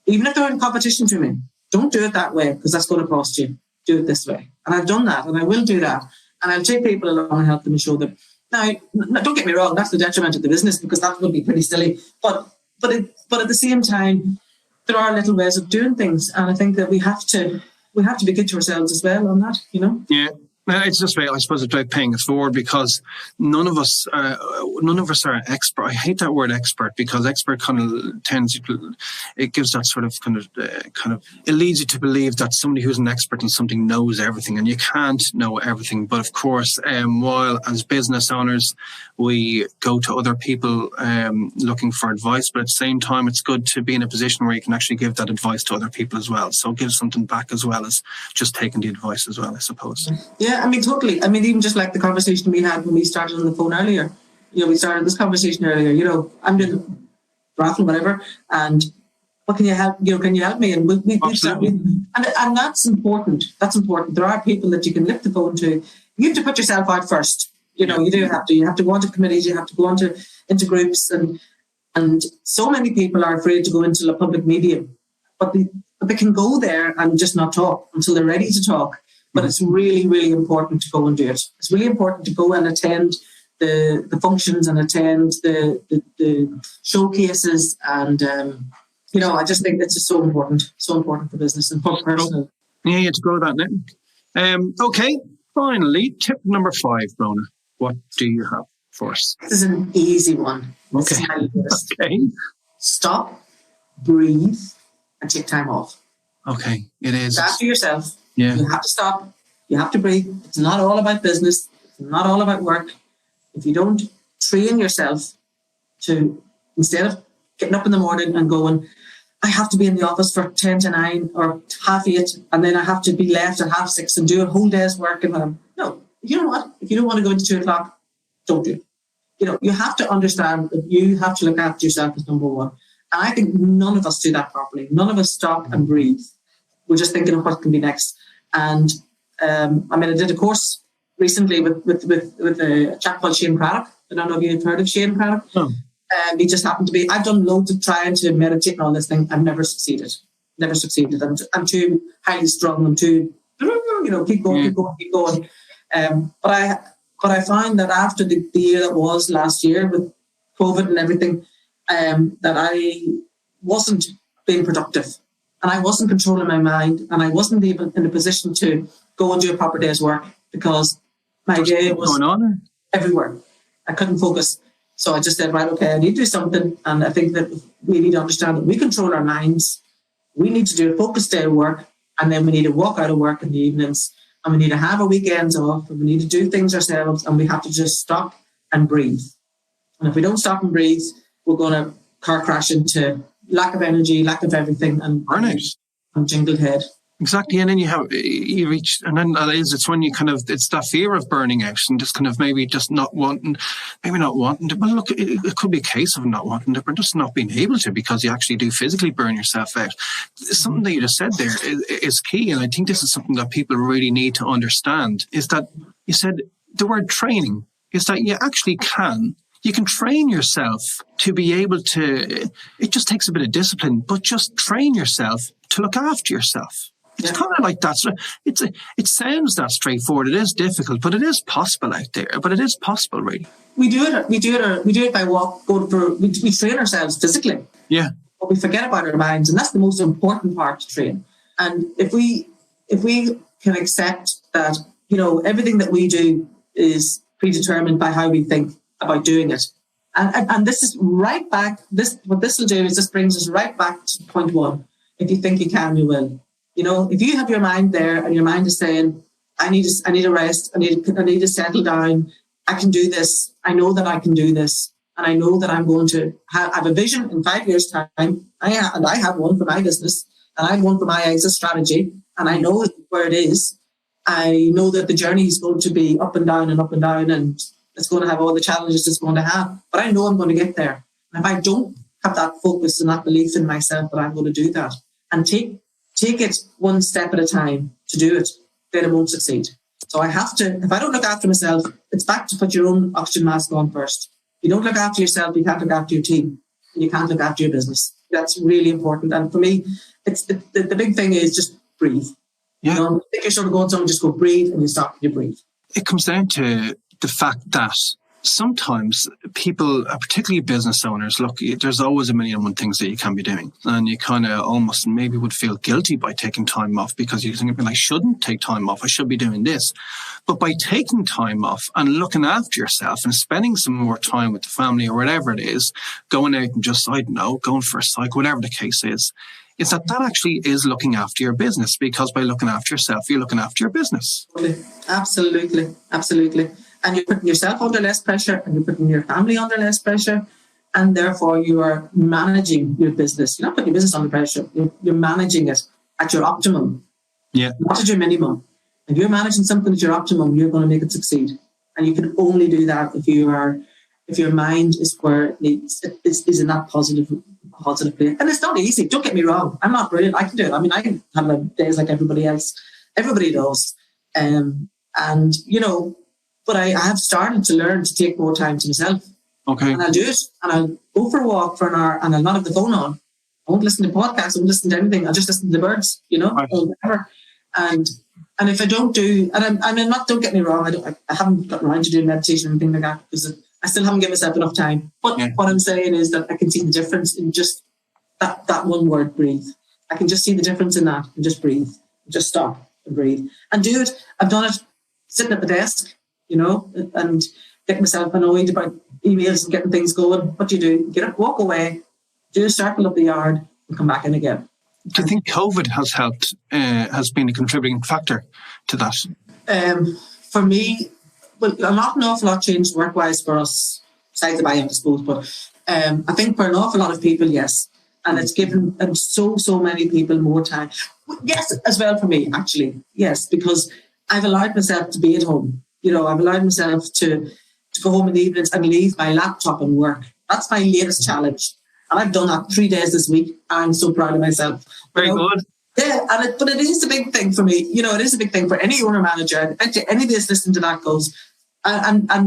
even if they're in competition to me, don't do it that way, because that's going to cost you. Do it this way. And I've done that, and I will do that. And I'll take people along and help them and show them. Now, don't get me wrong, that's the detriment of the business, because that would be pretty silly. But at the same time, there are little ways of doing things, and I think that we have to be good to ourselves as well on that, you know. Yeah. It's just I suppose it's about paying it forward, because none of us are expert. I hate that word expert, because expert kind of it gives that sort of kind of it leads you to believe that somebody who's an expert in something knows everything, and you can't know everything. But of course, while as business owners we go to other people looking for advice, but at the same time it's good to be in a position where you can actually give that advice to other people as well. So give something back as well as just taking the advice as well, I suppose. Yeah, I mean, totally. I mean, even just like the conversation we had when we started on the phone earlier. You know, we started this conversation earlier. You know, I'm doing raffle, whatever, and what can you help? You know, can you help me? And we start, and that's important. That's important. There are people that you can lift the phone to. You have to put yourself out first. You know, you do have to. You have to go into committees. You have to go into groups, and so many people are afraid to go into the public medium, but they can go there and just not talk until they're ready to talk. But it's really, really important to go and do it. It's really important to go and attend the functions and attend the showcases. And, you know, I just think it's just so important for business and for personal. Yeah, you have to grow that network. Okay, finally, tip number 5, Bronagh. What do you have for us? This is an easy one. Okay. Okay. Stop, breathe, and take time off. Okay, it is. After yourself. Yeah. You have to stop. You have to breathe. It's not all about business. It's not all about work. If you don't train yourself to, instead of getting up in the morning and going, I have to be in the office for 10 to 9 or 8:30, and then I have to be left at 6:30 and do a whole day's work. And no, you know what? If you don't want to go into 2 o'clock, don't do it. You know, you have to understand that you have to look after yourself as number one. And I think none of us do that properly. None of us stop and breathe. We're just thinking of what can be next. And I mean, I did a course recently with a chap called Shane Craddock. I don't know if you've heard of Shane Craddock. No. He just happened to be. I've done loads of trying to meditate and all this thing. I've never succeeded. I'm too highly strung. I'm too, you know, keep going. But I found that after the year that was last year with COVID and everything, that I wasn't being productive. And I wasn't controlling my mind, and I wasn't even in a position to go and do a proper day's work because my day was going on everywhere. I couldn't focus. So I just said, right, okay, I need to do something. And I think that we need to understand that we control our minds. We need to do a focused day of work, and then we need to walk out of work in the evenings, and we need to have our weekends off, and we need to do things ourselves, and we have to just stop and breathe. And if we don't stop and breathe, we're going to car crash into lack of energy, lack of everything, and burnout, and jingled head. Exactly, and then you reach, and then it's when you kind of, it's that fear of burning out and just kind of maybe not wanting to. Well, look, it could be a case of not wanting to, but just not being able to, because you actually do physically burn yourself out. Something that you just said there is key, and I think this is something that people really need to understand. Is that you said the word training is that you actually can. you can train yourself to be able to, it just takes a bit of discipline, but just train yourself to look after yourself. It's kind of like that. It sounds that straightforward. It is difficult, but it is possible out there. But it is possible, really. We do it by we train ourselves physically. Yeah. But we forget about our minds, and that's the most important part to train. And if we can accept that, everything that we do is predetermined by how we think about doing it. And this is right back, what this will do is this brings us right back to point one. If you think you can, you will. If you have your mind there and your mind is saying, I need a rest, I need to settle down, I can do this, I know that I can do this, and I know that I'm going to have a vision in 5 years' time. I have one for my business, and I have one for my exit strategy, and I know where it is. I know that the journey is going to be up and down, and it's going to have all the challenges it's going to have, but I know I'm going to get there. And if I don't have that focus and that belief in myself that I'm going to do that, and take it one step at a time to do it, then it won't succeed. So I have to, if I don't look after myself, it's back to put your own oxygen mask on first. If you don't look after yourself, you can't look after your team, and you can't look after your business. That's really important. And for me, it's the big thing is just breathe. Yeah. I think you're sort of going somewhere, just go breathe, and you stop and you breathe. It comes down to the fact that sometimes people, particularly business owners, look, there's always a million and one things that you can be doing. And you kind of almost maybe would feel guilty by taking time off, because you think, I shouldn't take time off. I should be doing this. But by taking time off and looking after yourself and spending some more time with the family or whatever it is, going out and just, I don't know, going for a cycle, whatever the case is that actually is looking after your business, because by looking after yourself, you're looking after your business. Absolutely. And you're putting yourself under less pressure, and you're putting your family under less pressure, and therefore you are managing your business. You're not putting your business under pressure. You're managing it at your optimum, not at your minimum. If you're managing something at your optimum, you're going to make it succeed. And you can only do that if your mind is where it needs, is in that positive place. And it's not easy. Don't get me wrong. I'm not brilliant. I can do it. I can have days like everybody else. Everybody does. But I have started to learn to take more time to myself. Okay. And I'll do it. And I'll go for a walk for an hour, and I'll not have the phone on. I won't listen to podcasts. I won't listen to anything. I'll just listen to the birds, right. Or whatever. And if I don't do, and I'm not, don't get me wrong, I haven't gotten around to doing meditation or anything like that, because I still haven't given myself enough time. But what I'm saying is that I can see the difference in just that one word, breathe. I can just see the difference in that, and just breathe. Just stop and breathe. And do it. I've done it sitting at the desk, and get myself annoyed about emails and getting things going. What do? Get up, walk away, do a circle of the yard, and come back in again. Do you think COVID has helped, has been a contributing factor to that? For me, well, an awful lot changed work-wise for us, besides the buy-in, I suppose. But I think for an awful lot of people, yes. And it's given so many people more time. Yes, as well for me, actually. Yes, because I've allowed myself to be at home. I've allowed myself to go home in the evenings and leave my laptop and work. That's my latest challenge. And I've done that 3 days this week. I'm so proud of myself. Very good. Yeah, but it is a big thing for me. It is a big thing for any owner manager. Anybody that's listening to that goes, and I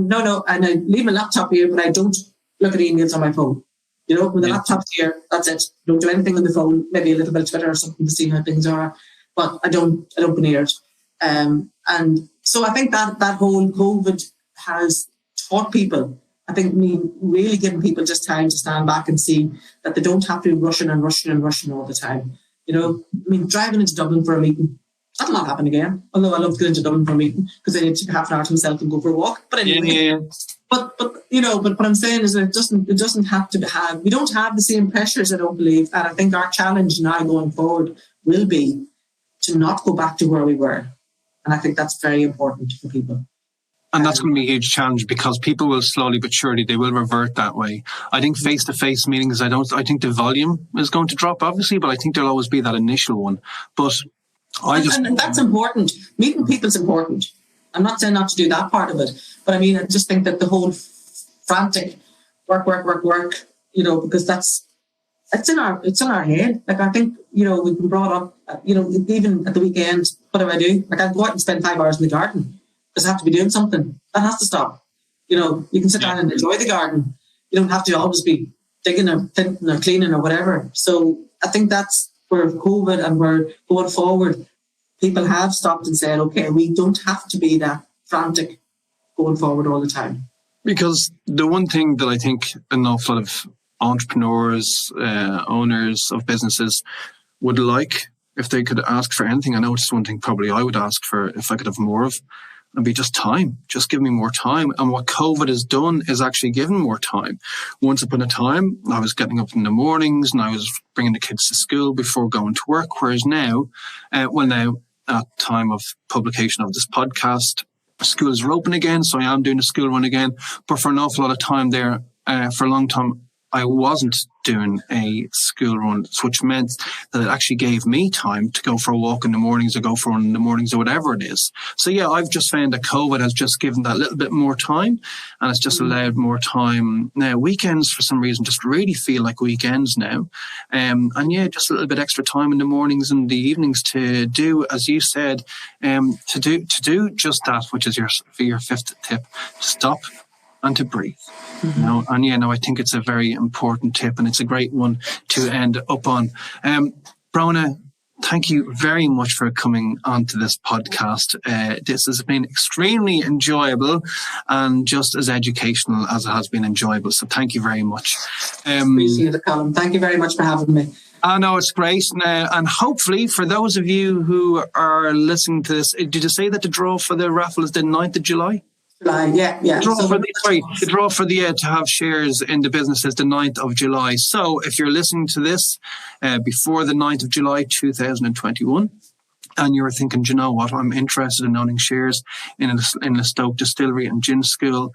leave my laptop here, but I don't look at emails on my phone. When the laptop's here, that's it. Don't do anything on the phone. Maybe a little bit of Twitter or something to see how things are, but I don't go near it. And so I think that whole COVID has taught people. I think really giving people just time to stand back and see that they don't have to be rushing all the time. Driving into Dublin for a meeting, that'll not happen again. Although I love to go into Dublin for a meeting because I need to take half an hour to myself and go for a walk. But anyway, but what I'm saying is that it doesn't have to have. We don't have the same pressures, I don't believe, and I think our challenge now going forward will be to not go back to where we were, and I think that's very important for people. And that's going to be a huge challenge, because people will slowly but surely, they will revert that way. I think face-to-face meetings, I think the volume is going to drop, obviously, but I think there'll always be that initial one. But and that's important. Meeting people's important. I'm not saying not to do that part of it, but I just think that the whole frantic work, because it's in our head. Like, I think, we've been brought up, even at the weekend, what do? Like, I go out and spend 5 hours in the garden. I have to be doing something. That has to stop. You can sit down and enjoy the garden. You don't have to always be digging or planting or cleaning or whatever. So I think that's where COVID and we're going forward, people have stopped and said, okay, we don't have to be that frantic going forward all the time. Because the one thing that I think an awful lot of entrepreneurs, owners of businesses would like, if they could ask for anything, I know it's one thing probably I would ask for if I could have more of, it'd be just time. Just give me more time. And what COVID has done is actually given more time. Once upon a time, I was getting up in the mornings and I was bringing the kids to school before going to work. Whereas now, now at time of publication of this podcast, schools are open again. So I am doing a school run again. But for an awful lot of time there, for a long time, I wasn't doing a school run, which meant that it actually gave me time to go for a walk in the mornings or go for a run in the mornings or whatever it is. So yeah, I've just found that COVID has just given that little bit more time, and it's just allowed more time. Now, weekends for some reason just really feel like weekends now. And yeah, just a little bit extra time in the mornings and the evenings to do, as you said, to do just that, which is your fifth tip, stop and to breathe. I think it's a very important tip, and it's a great one to end up on. Bronagh, thank you very much for coming onto this podcast. This has been extremely enjoyable and just as educational as it has been enjoyable. So thank you very much. Appreciate it, Colm. Thank you very much for having me. I know, it's great. And hopefully for those of you who are listening to this, did you say that the draw for the raffle is the 9th of July? Yeah. The draw for the to have shares in the business is the 9th of July. So if you're listening to this before the 9th of July 2021, and you're thinking, do you know what, I'm interested in owning shares in Listoke Distillery and Gin School,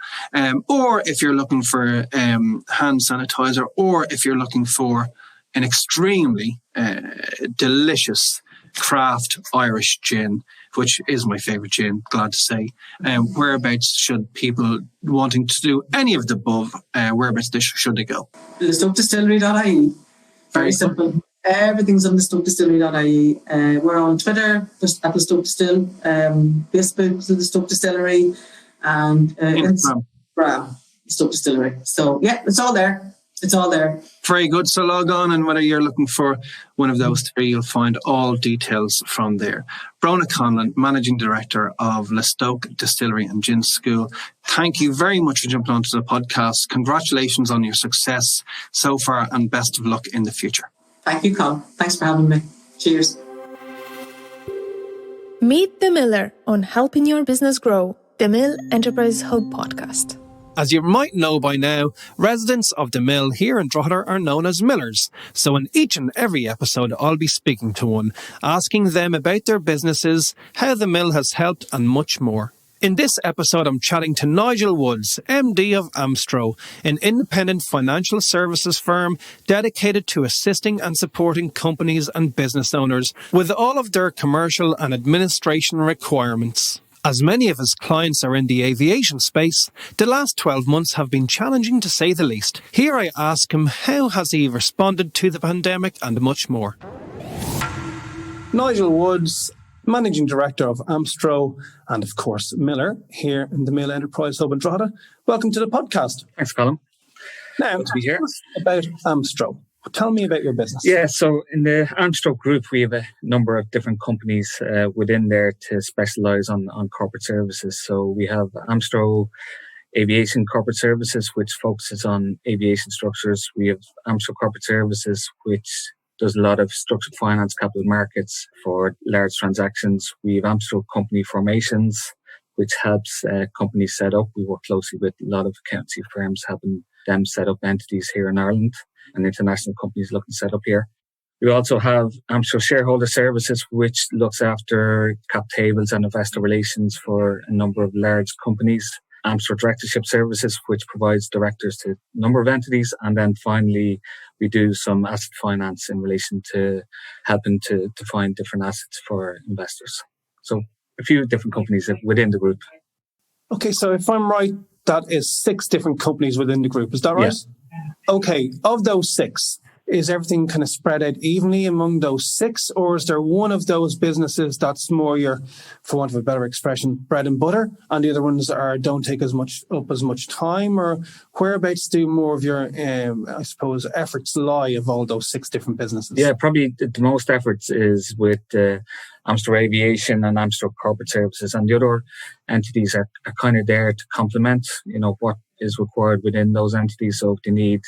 or if you're looking for hand sanitizer, or if you're looking for an extremely delicious craft Irish gin, which is my favourite gin, glad to say. Whereabouts should people wanting to do any of the above, whereabouts should they go? ListokeDistillery.ie. Very simple. Everything's on ListokeDistillery.ie. We're on Twitter, at Listoke Distill, Facebook, Listoke Distillery, and Instagram, Listoke Distillery. So yeah, it's all there. It's all there. Very good. So log on, and whether you're looking for one of those three, you'll find all details from there. Bronagh Conlon, Managing Director of Listoke Distillery and Gin School. Thank you very much for jumping onto the podcast. Congratulations on your success so far, and best of luck in the future. Thank you, Colm. Thanks for having me. Cheers. Meet the Miller on Helping Your Business Grow, the Mill Enterprise Hub podcast. As you might know by now, residents of the Mill here in Drogheda are known as Millers. So in each and every episode, I'll be speaking to one, asking them about their businesses, how the Mill has helped, and much more. In this episode, I'm chatting to Nigel Woods, MD of Amstrow, an independent financial services firm dedicated to assisting and supporting companies and business owners with all of their commercial and administration requirements. As many of his clients are in the aviation space, the last 12 months have been challenging to say the least. Here I ask him how has he responded to the pandemic and much more. Nigel Woods, Managing Director of Amstrow and of course Miller here in the Mill Enterprise Hub in Drogheda. Welcome to the podcast. Thanks, Colm. Now, good to be here. Tell us about Amstrow. Tell me about your business. Yeah, so in the Amstrow Group, we have a number of different companies within there to specialise on corporate services. So we have Amstrow Aviation Corporate Services, which focuses on aviation structures. We have Amstrow Corporate Services, which does a lot of structured finance, capital markets for large transactions. We have Amstrow Company Formations, which helps companies set up. We work closely with a lot of accountancy firms, helping them set up entities here in Ireland, and international companies looking to set up here. We also have Amstrow Shareholder Services, which looks after cap tables and investor relations for a number of large companies. Amstrow Directorship Services, which provides directors to a number of entities. And then finally, we do some asset finance in relation to helping to find different assets for investors. So a few different companies within the group. Okay, so if I'm right, that is 6 different companies within the group. Is that right? Yeah. Okay, of those 6, is everything kind of spread out evenly among those 6, or is there one of those businesses that's more your, for want of a better expression, bread and butter, and the other ones don't take as much time, or whereabouts do more of your, I suppose, efforts lie of all those 6 different businesses? Yeah, probably the most efforts is with Amstrow Aviation and Amstrow Corporate Services, and the other entities are kind of there to complement, what is required within those entities. So if they need,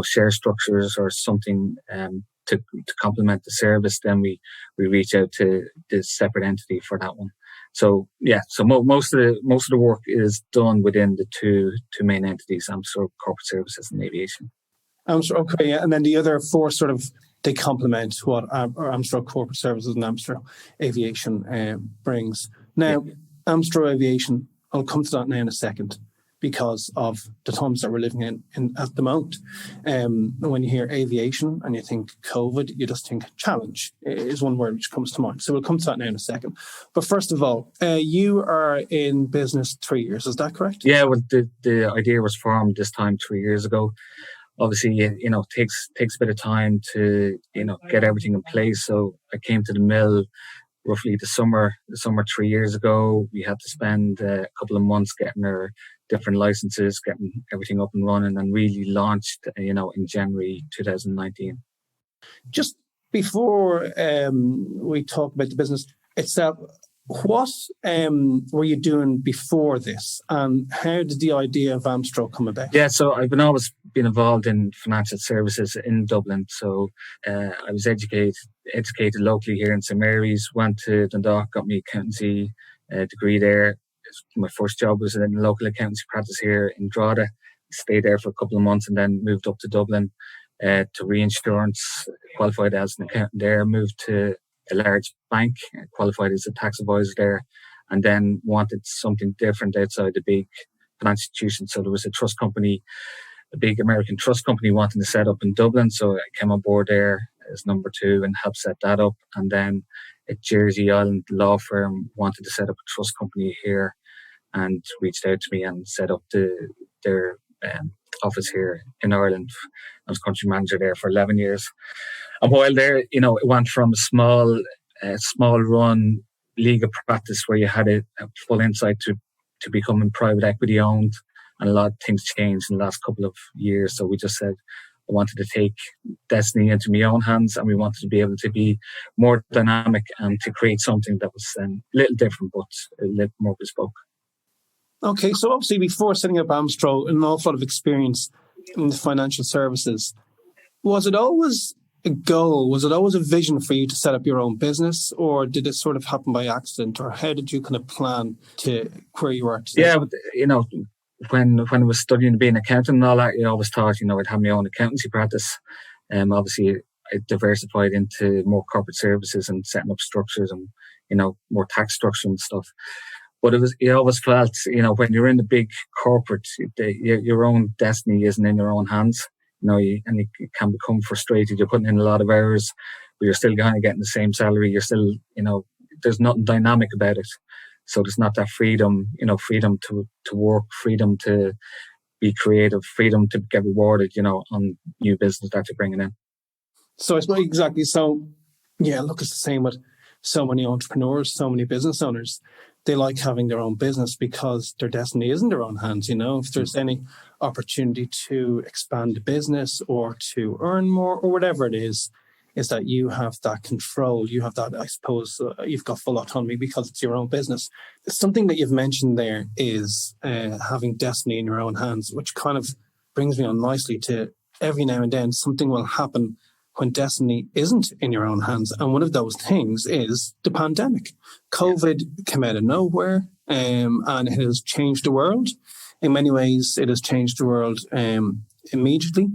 share structures or something to complement the service, then we reach out to the separate entity for that one. So yeah, so most of the work is done within the two main entities, Amstrow Corporate Services and Aviation. Okay, yeah. And then the other 4 sort of, they complement what Amstrow Corporate Services and Amstrow Aviation brings. Now, yeah. Amstrow Aviation, I'll come to that now in a second, because of the times that we're living in at the moment. When you hear aviation and you think COVID, you just think challenge is one word which comes to mind. So we'll come to that now in a second. But first of all, you are in business 3 years, is that correct? Yeah, well, the idea was formed this time 3 years ago. Obviously, it takes a bit of time to, get everything in place. So I came to the mill roughly the summer 3 years ago. We had to spend a couple of months getting our different licenses, getting everything up and running, and really launched, in January 2019. Just before we talk about the business itself, what were you doing before this, and how did the idea of Amstrow come about? Yeah, so I've always been involved in financial services in Dublin. So I was educated locally here in St Mary's, went to Dundalk, got my accountancy degree there. My first job was in the local accountancy practice here in Drogheda. Stayed there for a couple of months and then moved up to Dublin to reinsurance, qualified as an accountant there, moved to a large bank, qualified as a tax advisor there, and then wanted something different outside the big financial institution. So there was a trust company, a big American trust company wanting to set up in Dublin. So I came on board there as number 2 and helped set that up. And then a Jersey Island law firm wanted to set up a trust company here and reached out to me and set up their office here in Ireland. I was country manager there for 11 years. And while there, it went from a small run legal practice where you had a full insight to becoming private equity owned, and a lot of things changed in the last couple of years. So we just said, I wanted to take destiny into my own hands, and we wanted to be able to be more dynamic and to create something that was a little different, but a little more bespoke. Okay, so obviously before setting up Amstrow, an awful lot of experience in the financial services. Was it always a goal? Was it always a vision for you to set up your own business, or did it sort of happen by accident, or how did you kind of plan to where you are today? Yeah, but, when I was studying being an accountant and all that, I always thought, I'd have my own accountancy practice. Obviously, I diversified into more corporate services and setting up structures and, more tax structure and stuff. But you always felt, when you're in the big corporate, your own destiny isn't in your own hands, and it can become frustrated. You're putting in a lot of hours, but you're still kind of getting the same salary. You're still, there's nothing dynamic about it. So there's not that freedom, freedom to work, freedom to be creative, freedom to get rewarded, on new business that you're bringing in. So I suppose exactly. So, yeah, look, it's the same with so many entrepreneurs, so many business owners. They like having their own business because their destiny is in their own hands. If there's any opportunity to expand the business or to earn more or whatever it is that you have that control. You have that, I suppose, you've got full autonomy because it's your own business. Something that you've mentioned there is having destiny in your own hands, which kind of brings me on nicely to every now and then something will happen when destiny isn't in your own hands. And one of those things is the pandemic. COVID came out of nowhere and it has changed the world. In many ways, it has changed the world immediately.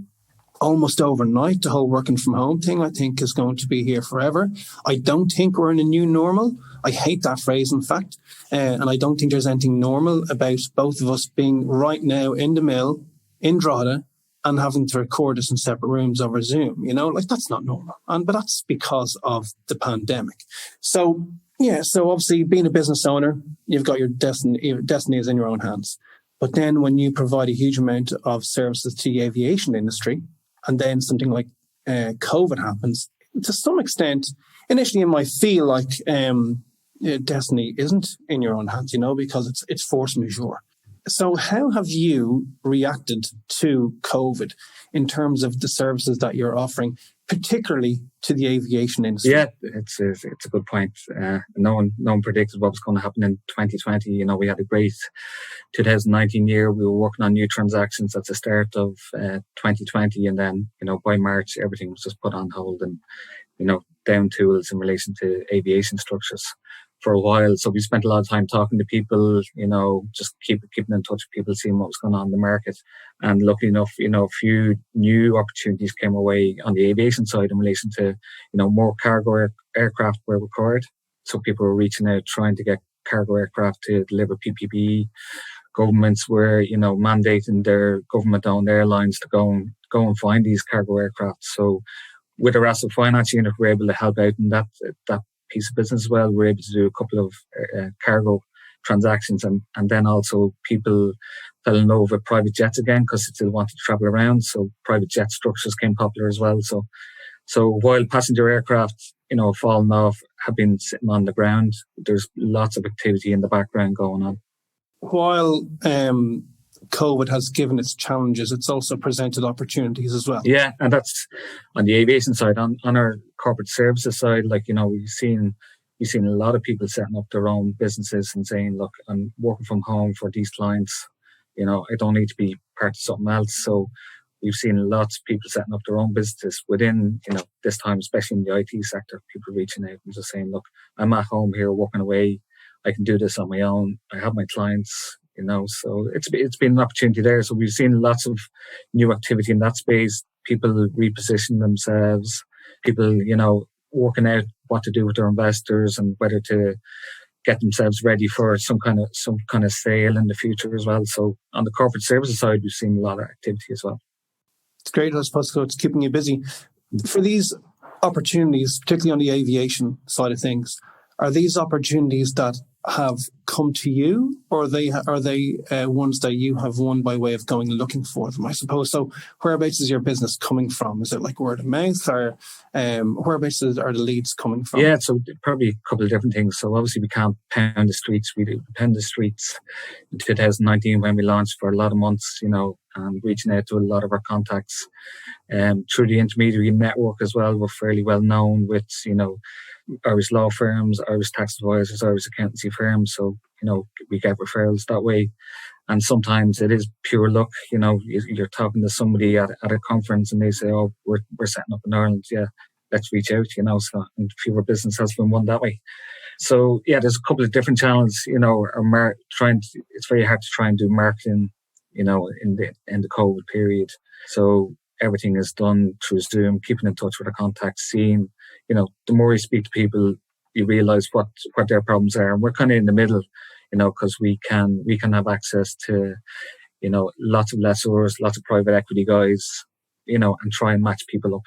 Almost overnight, the whole working from home thing, I think, is going to be here forever. I don't think we're in a new normal. I hate that phrase, in fact. And I don't think there's anything normal about both of us being right now in the mill, in Drogheda, and having to record this in separate rooms over Zoom. That's not normal. But that's because of the pandemic. So, yeah, so obviously being a business owner, you've got your destiny is in your own hands. But then when you provide a huge amount of services to the aviation industry, and then something like COVID happens, to some extent, initially it might feel like destiny isn't in your own hands, because it's force majeure. So how have you reacted to COVID in terms of the services that you're offering, particularly to the aviation industry? Yeah, it's a good point. No one predicted what was going to happen in 2020. We had a great 2019 year. We were working on new transactions at the start of 2020, and then by March everything was just put on hold, and down tools in relation to aviation structures for a while. So we spent a lot of time talking to people, just keeping in touch with people, seeing what was going on in the market. And luckily enough, a few new opportunities came our way on the aviation side in relation to, more cargo aircraft were required. So people were reaching out, trying to get cargo aircraft to deliver PPE. Governments were, mandating their government-owned airlines to go and find these cargo aircraft. So with the raffle finance unit, we're able to help out in that piece of business as well. We're able to do a couple of cargo transactions, and then also people fell in love with private jets again because they still wanted to travel around. So private jet structures came popular as well. So while passenger aircraft, have fallen off, have been sitting on the ground, there's lots of activity in the background going on. While COVID has given its challenges, it's also presented opportunities as well. Yeah, and that's on the aviation side. On our corporate services side, we've seen a lot of people setting up their own businesses and saying, look, I'm working from home for these clients. I don't need to be part of something else. So we've seen lots of people setting up their own businesses within, this time, especially in the IT sector, people reaching out and just saying, look, I'm at home here working away. I can do this on my own. I have my clients. So it's been an opportunity there. So we've seen lots of new activity in that space. People reposition themselves. People, working out what to do with their investors and whether to get themselves ready for some kind of sale in the future as well. So on the corporate services side, we've seen a lot of activity as well. It's great, I suppose, so it's keeping you busy. For these opportunities, particularly on the aviation side of things, are these opportunities that have come to you, or are they ones that you have won by way of going and looking for them, I suppose? So whereabouts is your business coming from? Is it like word of mouth, or whereabouts are the leads coming from? Yeah, so probably a couple of different things. So obviously we can't pound the streets. We pound the streets in 2019 when we launched for a lot of months, and reaching out to a lot of our contacts. Through the intermediary network as well, we're fairly well known with, Irish law firms, Irish tax advisors, Irish accountancy firms. So, we get referrals that way. And sometimes it is pure luck. You're talking to somebody at a conference and they say, oh, we're setting up in Ireland. Yeah, let's reach out, So, and a few of our business has been won that way. So, yeah, there's a couple of different channels, it's very hard to try and do marketing, in the COVID period. So everything is done through Zoom, keeping in touch with our contacts, seeing, the more you speak to people, you realize what their problems are. And we're kind of in the middle, because we can have access to, lots of lessors, lots of private equity guys, and try and match people up.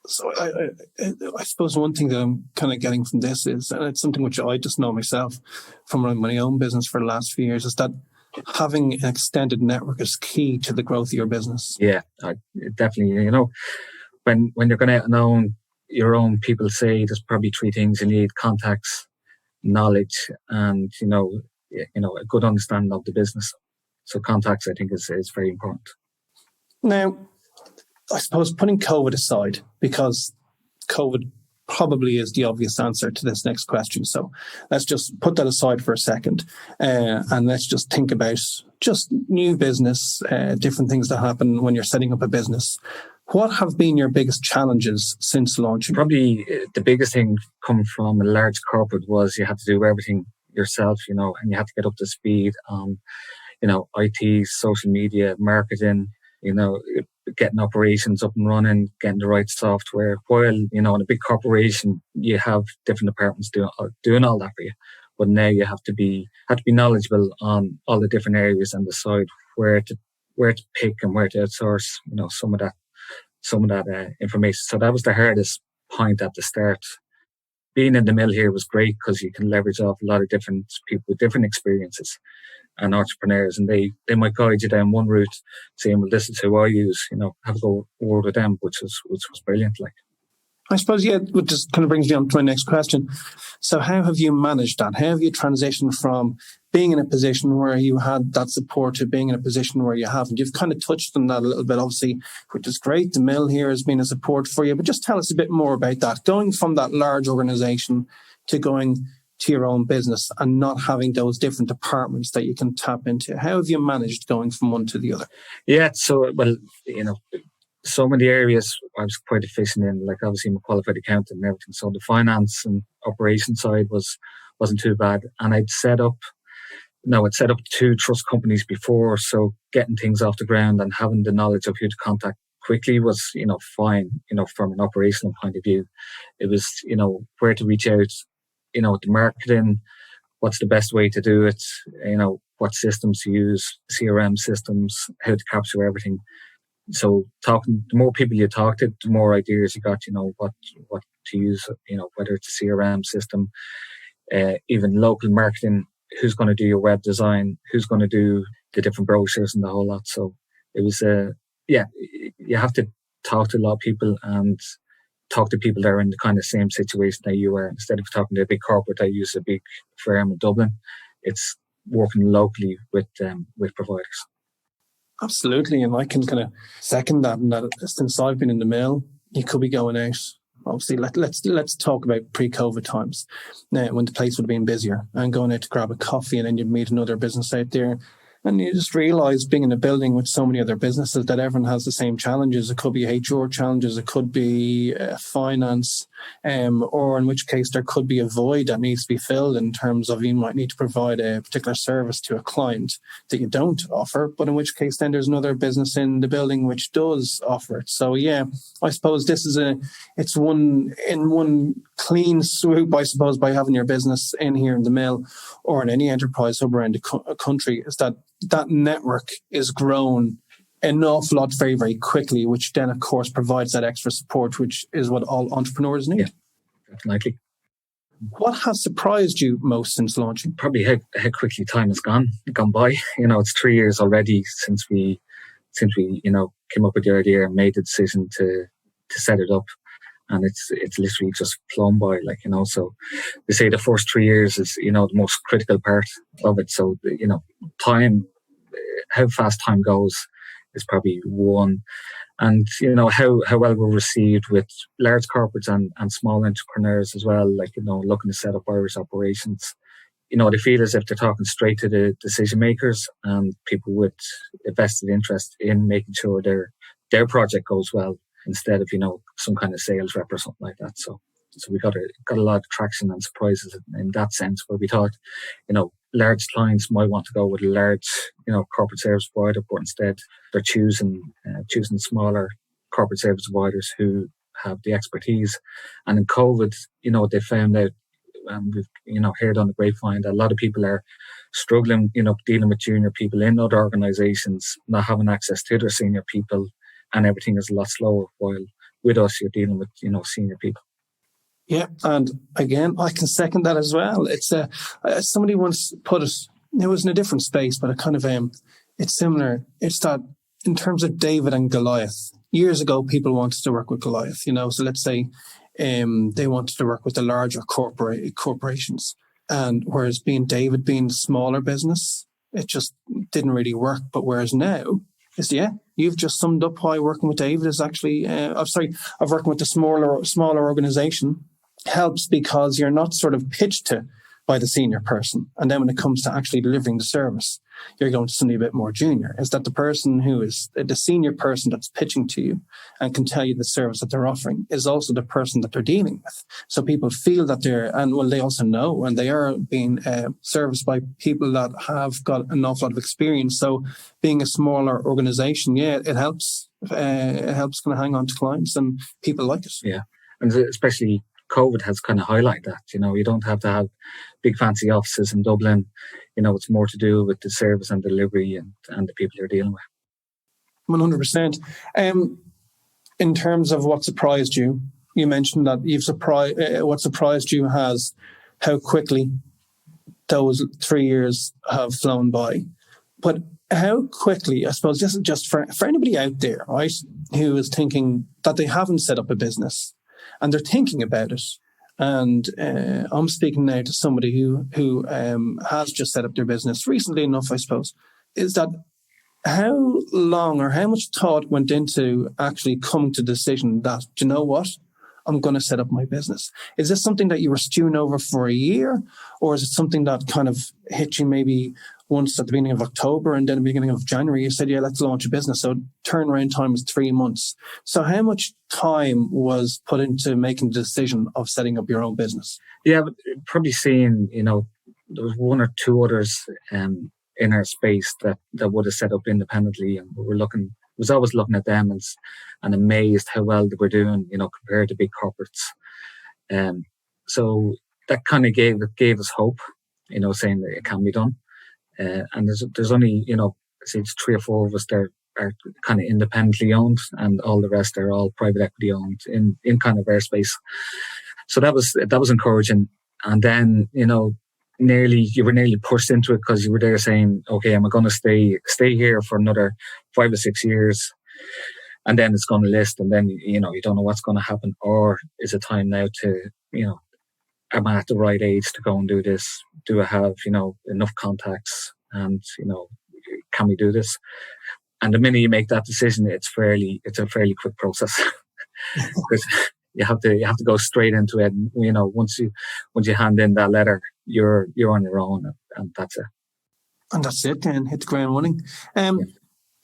So I suppose one thing that I'm kind of getting from this is, and it's something which I just know myself from running my own business for the last few years, is that having an extended network is key to the growth of your business. Yeah, definitely. When you're going out and own your own, people say there's probably three things you need: contacts, knowledge, and a good understanding of the business. So contacts, I think, is very important. Now, I suppose putting COVID aside, because COVID probably is the obvious answer to this next question. So let's just put that aside for a second, and let's just think about just new business, different things that happen when you're setting up a business. What have been your biggest challenges since launching? Probably the biggest thing coming from a large corporate was you had to do everything yourself, and you had to get up to speed on, IT, social media, marketing, getting operations up and running, getting the right software. While, in a big corporation, you have different departments doing all that for you. But now you have to be knowledgeable on all the different areas and decide where to pick and where to outsource, some of that information. So that was the hardest point at the start. being in the mill here was great because you can leverage off a lot of different people with different experiences and entrepreneurs, and they might guide you down one route, saying, well, this is who I use, have a go word with them, which was brilliant. Like, I suppose, which just kind of brings me on to my next question. So how have you managed that? How have you transitioned from being in a position where you had that support to being in a position where you haven't? You've kind of touched on that a little bit, obviously, which is great. The mill here has been a support for you, but just tell us a bit more about that. Going from that large organisation to going to your own business and not having those different departments that you can tap into. How have you managed going from one to the other? Yeah, so, well, so many areas I was quite efficient in, like obviously I'm a qualified accountant and everything. So the finance and operation side wasn't too bad. And I'd set up 2 trust companies before. So getting things off the ground and having the knowledge of who to contact quickly was, fine, from an operational point of view. It was, where to reach out, the marketing, what's the best way to do it, what systems to use, CRM systems, how to capture everything. So the more people you talk to, the more ideas you got, what to use, whether it's a CRM system, even local marketing, who's going to do your web design, who's going to do the different brochures and the whole lot. So it was, you have to talk to a lot of people and talk to people that are in the kind of same situation that you are. Instead of talking to a big corporate that uses a big firm in Dublin, it's working locally with providers. Absolutely, and I can kind of second that. And that since I've been in the mill, you could be going out. Obviously, let's talk about pre-COVID times, now when the place would have been busier, and going out to grab a coffee, and then you'd meet another business out there. And you just realise, being in a building with so many other businesses, that everyone has the same challenges. It could be HR challenges, it could be finance, or in which case there could be a void that needs to be filled in terms of you might need to provide a particular service to a client that you don't offer, but in which case then there's another business in the building which does offer it. So yeah, I suppose this is it's one clean swoop, I suppose, by having your business in here in the mill or in any enterprise hub around the country, is that network is grown an awful lot very, very quickly, which then, of course, provides that extra support, which is what all entrepreneurs need. Yeah, definitely. What has surprised you most since launching? Probably how quickly time has gone by. It's 3 years already since we came up with the idea and made the decision to set it up. And it's literally just flown by, so they say the first 3 years is, the most critical part of it. So, time, how fast time goes is probably one. And, how well we're received with large corporates and small entrepreneurs as well, looking to set up Irish operations. They feel as if they're talking straight to the decision makers and people with a vested interest in making sure their project goes well, instead of, some kind of sales rep or something like that. So we got a lot of traction and surprises in that sense, where we thought, large clients might want to go with a large, corporate service provider, but instead they're choosing smaller corporate service providers who have the expertise. And in COVID, they found out, and we've, heard on the grapevine, that a lot of people are struggling, dealing with junior people in other organizations, not having access to their senior people, and everything is a lot slower, while with us, you're dealing with, senior people. Yeah, and again, I can second that as well. It's somebody once put it was in a different space, but it kind of it's similar. It's that in terms of David and Goliath. Years ago, people wanted to work with Goliath, So let's say they wanted to work with the larger corporations, and whereas David being smaller business, it just didn't really work. But whereas now, you've just summed up why working with David is actually, of working with the smaller organization helps, because you're not sort of pitched to by the senior person. And then when it comes to actually delivering the service, you're going to somebody a bit more junior. Is that the person who is the senior person that's pitching to you and can tell you the service that they're offering is also the person that they're dealing with. So people feel that they also know, and they are being serviced by people that have got an awful lot of experience. So being a smaller organization, it helps. It helps kind of hang on to clients, and people like it. Yeah, and especially COVID has kind of highlighted that. You don't have to have big fancy offices in Dublin. It's more to do with the service and delivery and the people you're dealing with. 100%. In terms of what surprised you, you mentioned that what surprised you has how quickly those 3 years have flown by. But how quickly, I suppose, just for anybody out there, right, who is thinking that they haven't set up a business and they're thinking about it. And I'm speaking now to somebody who has just set up their business recently enough, I suppose, is that how long or how much thought went into actually coming to the decision that, do you know what, I'm going to set up my business? Is this something that you were stewing over for a year, or is it something that kind of hit you maybe once at the beginning of October and then the beginning of January? You said, yeah, let's launch a business. So turnaround time is 3 months. So how much time was put into making the decision of setting up your own business? Yeah, but probably seeing, there was one or two others in our space that would have set up independently, and we was always looking at them and amazed how well they were doing, compared to big corporates. So that kind of gave us hope, saying that it can be done. And there's only, say it's 3 or 4 of us that are kind of independently owned, and all the rest are all private equity owned in kind of our space. So that was encouraging. And then, you were nearly pushed into it, because you were there saying, okay, am I going to stay here for another 5 or 6 years, and then it's going to list, and then, you don't know what's going to happen, or is it time now to, am I at the right age to go and do this? Do I have, enough contacts, and, can we do this? And the minute you make that decision, it's a fairly quick process. Because you have to go straight into it. And, once you hand in that letter, you're on your own, and that's it. And that's it, then hit the ground running.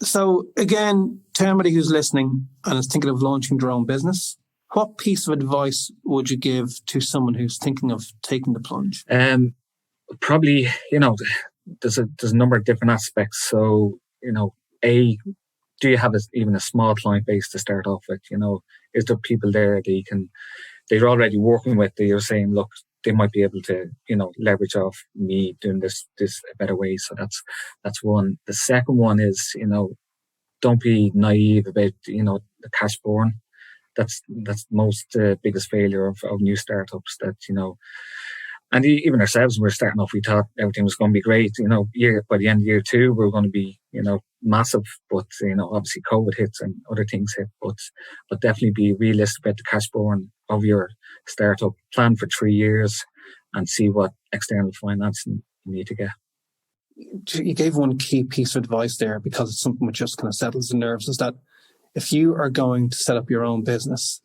So again, to anybody who's listening and is thinking of launching their own business, what piece of advice would you give to someone who's thinking of taking the plunge? Probably, there's a number of different aspects. So, do you have even a small client base to start off with? Is there people there that they're already working with, that you're saying, look, they might be able to, leverage off me doing this a better way. So that's one. The second one is, don't be naive about, the cash burn. That's most biggest failure of new startups, that, and even ourselves, when we were starting off, we thought everything was going to be great. By the end of year 2, we were going to be, massive. But, obviously COVID hits and other things hit. But definitely be realistic about the cash burn of your startup. Plan for 3 years and see what external financing you need to get. You gave one key piece of advice there, because it's something which just kind of settles the nerves, is that if you are going to set up your own business,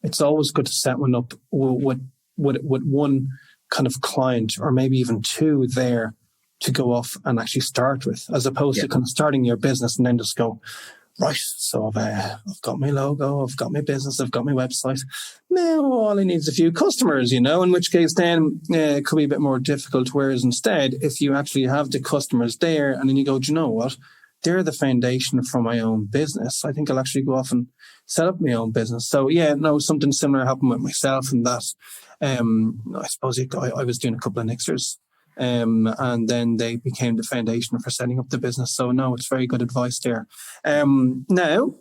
it's always good to set one up with one kind of client, or maybe even 2 there to go off and actually start with, as opposed to kind of starting your business and then just go, right, so I've got my logo, I've got my business, I've got my website. Now all I need is a few customers, in which case then it could be a bit more difficult. Whereas instead, if you actually have the customers there, and then you go, do you know what? They're the foundation for my own business. I think I'll actually go off and set up my own business. So something similar happened with myself, in that I suppose I was doing a couple of Nixers, and then they became the foundation for setting up the business. So no, it's very good advice there. Now,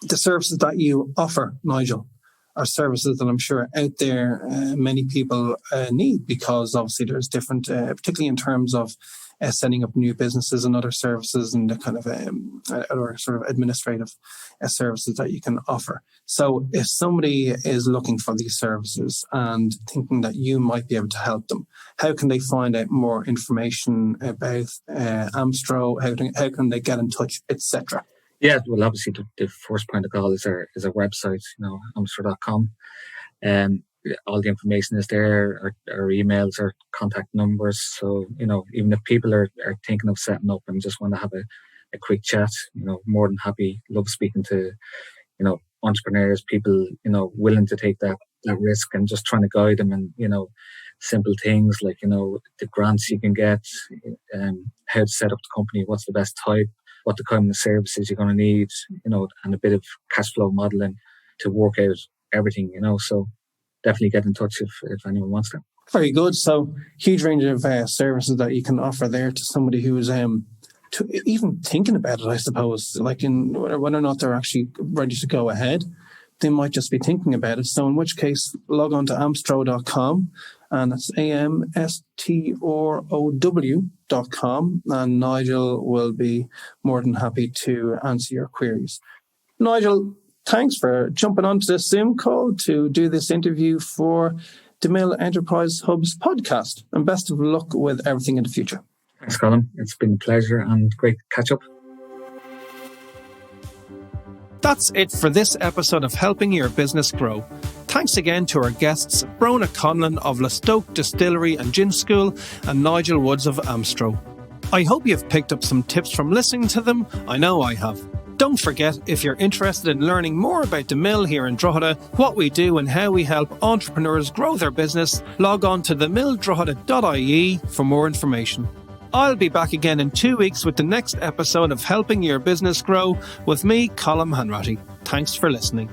the services that you offer, Nigel, are services that I'm sure out there many people need, because obviously there's different, particularly in terms of setting up new businesses and other services, and the kind of other sort of administrative services that you can offer. So if somebody is looking for these services and thinking that you might be able to help them, how can they find out more information about Amstrow? How can they get in touch, etc.? Yeah, well, obviously the first point of call is our website, amstrow.com. All the information is there, our emails, our contact numbers. So, even if people are thinking of setting up and just want to have a quick chat, more than happy. Love speaking to, entrepreneurs, people, willing to take that risk, and just trying to guide them, and, simple things like, the grants you can get, how to set up the company, what's the best type, what the kind of services you're going to need, and a bit of cash flow modeling to work out everything, so definitely get in touch if anyone wants to. Very good. So huge range of services that you can offer there to somebody who is even thinking about it, I suppose, like in whether or not they're actually ready to go ahead. they might just be thinking about it. So in which case, log on to amstrow.com, and it's amstrow.com, and Nigel will be more than happy to answer your queries. Nigel, thanks for jumping onto this Zoom call to do this interview for DeMille Enterprise Hub's podcast, and best of luck with everything in the future. Thanks, Colm. It's been a pleasure and great to catch up. That's it for this episode of Helping Your Business Grow. Thanks again to our guests, Bronagh Conlon of Listoke Distillery and Gin School and Nigel Woods of Amstrow. I hope you've picked up some tips from listening to them. I know I have. Don't forget, if you're interested in learning more about DeMille here in Drogheda, what we do and how we help entrepreneurs grow their business, log on to themilledrogheda.ie for more information. I'll be back again in 2 weeks with the next episode of Helping Your Business Grow with me, Colm Hanratty. Thanks for listening.